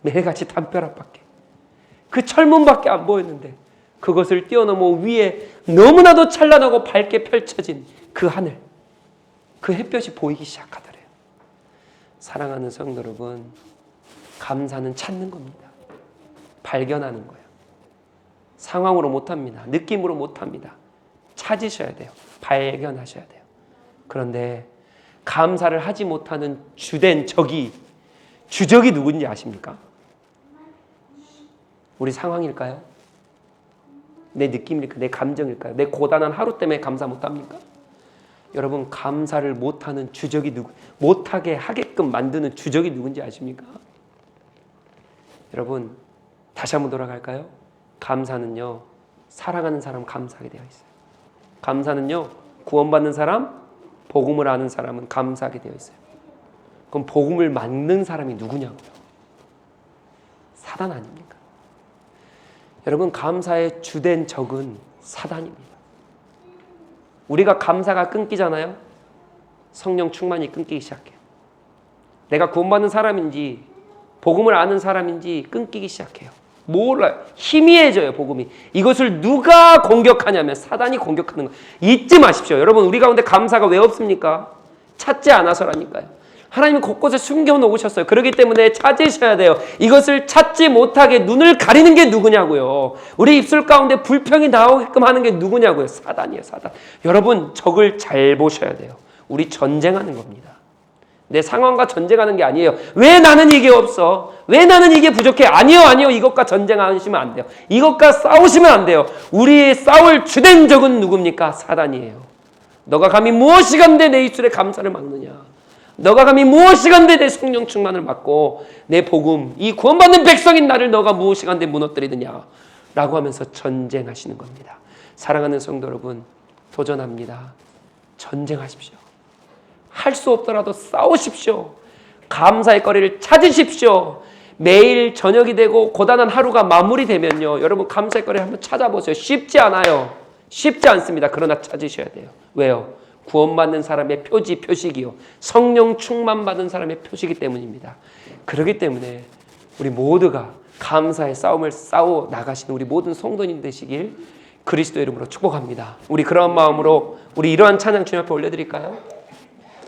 매일같이 담벼락밖에, 그 철문밖에 안 보였는데 그것을 뛰어넘어 위에 너무나도 찬란하고 밝게 펼쳐진 그 하늘, 그 햇볕이 보이기 시작하더래요. 사랑하는 성도 여러분, 감사는 찾는 겁니다. 발견하는 거예요. 상황으로 못합니다. 느낌으로 못합니다. 찾으셔야 돼요. 발견하셔야 돼요. 그런데 감사를 하지 못하는 주된 주적이 누군지 아십니까? 우리 상황일까요? 내 느낌일까요? 내 감정일까요? 내 고단한 하루 때문에 감사 못합니까? 여러분, 감사를 못하는 주적이 못하게 하게끔 만드는 주적이 누군지 아십니까? 여러분, 다시 한번 돌아갈까요? 감사는요, 사랑하는 사람 감사하게 되어 있어요. 감사는요, 구원받는 사람, 복음을 아는 사람은 감사하게 되어 있어요. 그럼 복음을 막는 사람이 누구냐고요? 사단 아닙니까? 여러분, 감사의 주된 적은 사단입니다. 우리가 감사가 끊기잖아요. 성령 충만이 끊기기 시작해요. 내가 구원받는 사람인지 복음을 아는 사람인지 끊기기 시작해요. 몰라요. 희미해져요, 복음이. 이것을 누가 공격하냐면 사단이 공격하는 거예요. 잊지 마십시오. 여러분, 우리 가운데 감사가 왜 없습니까? 찾지 않아서라니까요. 하나님은 곳곳에 숨겨놓으셨어요. 그렇기 때문에 찾으셔야 돼요. 이것을 찾지 못하게 눈을 가리는 게 누구냐고요. 우리 입술 가운데 불평이 나오게끔 하는 게 누구냐고요. 사단이에요, 사단. 여러분, 적을 잘 보셔야 돼요. 우리 전쟁하는 겁니다. 내 상황과 전쟁하는 게 아니에요. 왜 나는 이게 없어? 왜 나는 이게 부족해? 아니요. 이것과 전쟁하시면 안 돼요. 이것과 싸우시면 안 돼요. 우리의 싸울 주된 적은 누굽니까? 사단이에요. 너가 감히 무엇이간데 내 입술에 감사를 막느냐? 너가 감히 무엇이간데 내 성령 충만을 막고 내 복음, 이 구원받는 백성인 나를 너가 무엇이간데 무너뜨리느냐? 라고 하면서 전쟁하시는 겁니다. 사랑하는 성도 여러분, 도전합니다. 전쟁하십시오. 할 수 없더라도 싸우십시오. 감사의 거리를 찾으십시오. 매일 저녁이 되고 고단한 하루가 마무리되면요, 여러분 감사의 거리 한번 찾아보세요. 쉽지 않아요. 쉽지 않습니다. 그러나 찾으셔야 돼요. 왜요? 구원받는 사람의 표지, 표식이요, 성령 충만받은 사람의 표시이기 때문입니다. 그렇기 때문에 우리 모두가 감사의 싸움을 싸워 나가시는 우리 모든 성도님 되시길 그리스도 이름으로 축복합니다. 우리 그런 마음으로 우리 이러한 찬양 주님 앞에 올려드릴까요?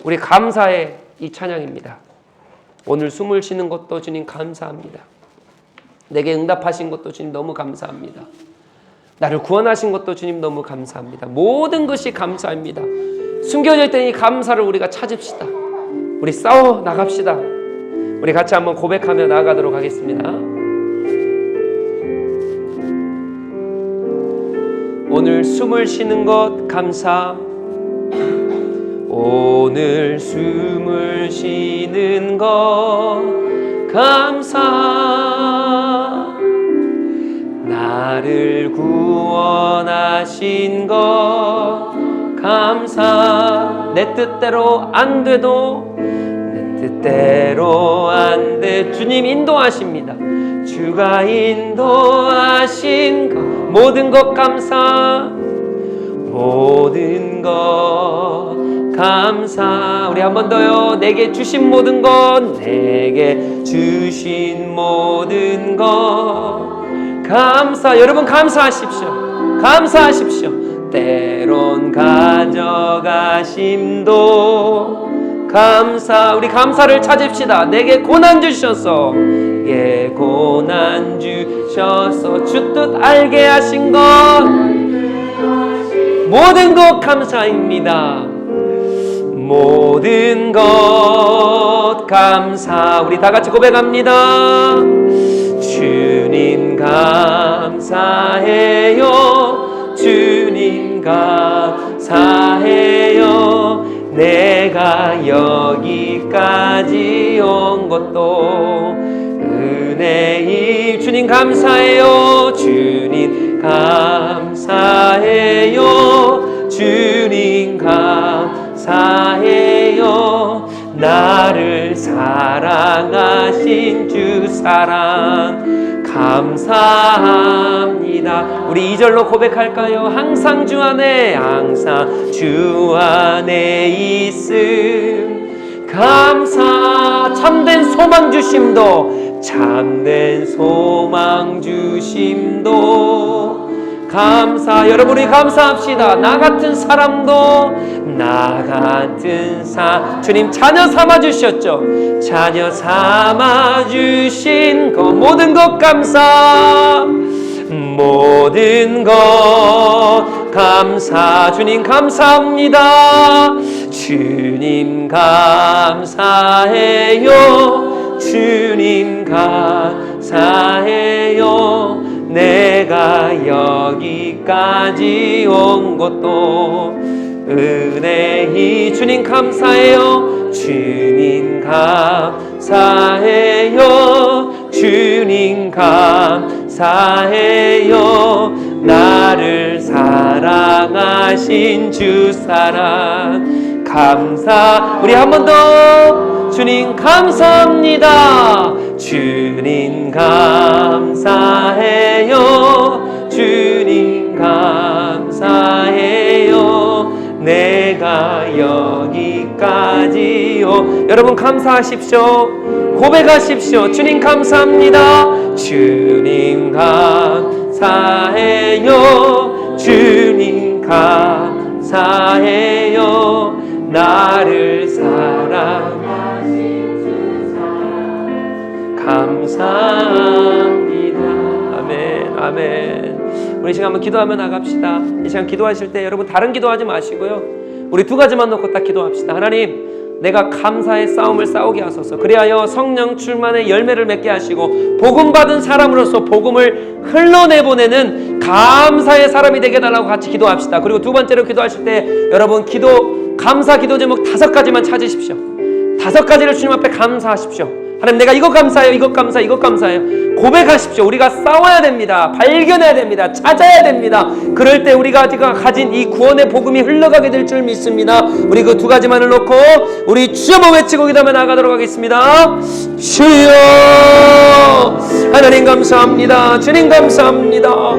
우리 감사의 이 찬양입니다. 오늘 숨을 쉬는 것도 주님 감사합니다. 내게 응답하신 것도 주님 너무 감사합니다. 나를 구원하신 것도 주님 너무 감사합니다. 모든 것이 감사합니다. 숨겨져 있던 이 감사를 우리가 찾읍시다. 우리 싸워 나갑시다. 우리 같이 한번 고백하며 나아가도록 하겠습니다. 오늘 숨을 쉬는 것 감사. 오늘 숨을 쉬는 것 감사. 나를 구원하신 것 감사. 내 뜻대로 안 돼도 내 뜻대로 안 돼. 주님 인도하십니다. 주가 인도하신 것 모든 것 감사. 모든 것 감사. 우리 한 번 더요. 내게 주신 모든 것, 내게 주신 모든 것 감사. 여러분 감사하십시오. 감사하십시오. 때론 가져가심도 감사. 우리 감사를 찾읍시다. 내게 고난 주셔서, 예, 고난 주셔서 주 뜻 알게 하신 것 모든 것 감사입니다. 모든 것 감사. 우리 다 같이 고백합니다. 주님 감사해요. 주님 감사해요. 내가 여기까지 온 것도 은혜임. 주님 감사해요. 주님 감사해요. 주님 감사해요. 나를 사랑하신 주 사랑 감사합니다. 우리 2절로 고백할까요? 항상 주 안에, 항상 주 안에 있음 감사. 참된 소망 주심도, 참된 소망 주심도 감사. 여러분 우리 감사합시다. 나 같은 사람도, 나 같은 주님 자녀 삼아 주셨죠. 자녀 삼아 주신 것 모든 것 감사. 모든 것 감사. 주님 감사합니다. 주님 감사해요. 주님 감사해요. 내가 여기까지 온 것도 은혜이. 주님 감사해요. 주님 감사해요. 주님 감사해요. 나를 사랑하신 주 사랑 감사. 우리 한 번 더. 주님 감사합니다. 주님 감사해요. 주님 감사해요. 내가 여기까지 여러분 감사하십시오. 고백하십시오. 주님 감사합니다. 주님 감사해요. 주님 감사해요. 나를 사랑하신 주 사랑 감사합니다. 아멘. 아멘. 우리 시간 한번 기도하며 나갑시다. 이 시간 기도하실 때 여러분 다른 기도하지 마시고요, 우리 두 가지만 놓고 딱 기도합시다. 하나님, 내가 감사의 싸움을 싸우게 하소서. 그리하여 성령 충만의 열매를 맺게 하시고 복음 받은 사람으로서 복음을 흘러내보내는 감사의 사람이 되게 해달라고 같이 기도합시다. 그리고 두 번째로 기도하실 때 여러분 감사 기도 제목 5가지만 찾으십시오. 5가지를 주님 앞에 감사하십시오. 하나님 내가 이것 감사해요, 이것 감사해요, 이것 감사해요. 고백하십시오. 우리가 싸워야 됩니다. 발견해야 됩니다. 찾아야 됩니다. 그럴 때 우리가 가진 이 구원의 복음이 흘러가게 될 줄 믿습니다. 우리 그 두 가지만을 놓고 우리 주여 외치고 기도하며 나가도록 하겠습니다. 주여, 하나님 감사합니다. 주님 감사합니다.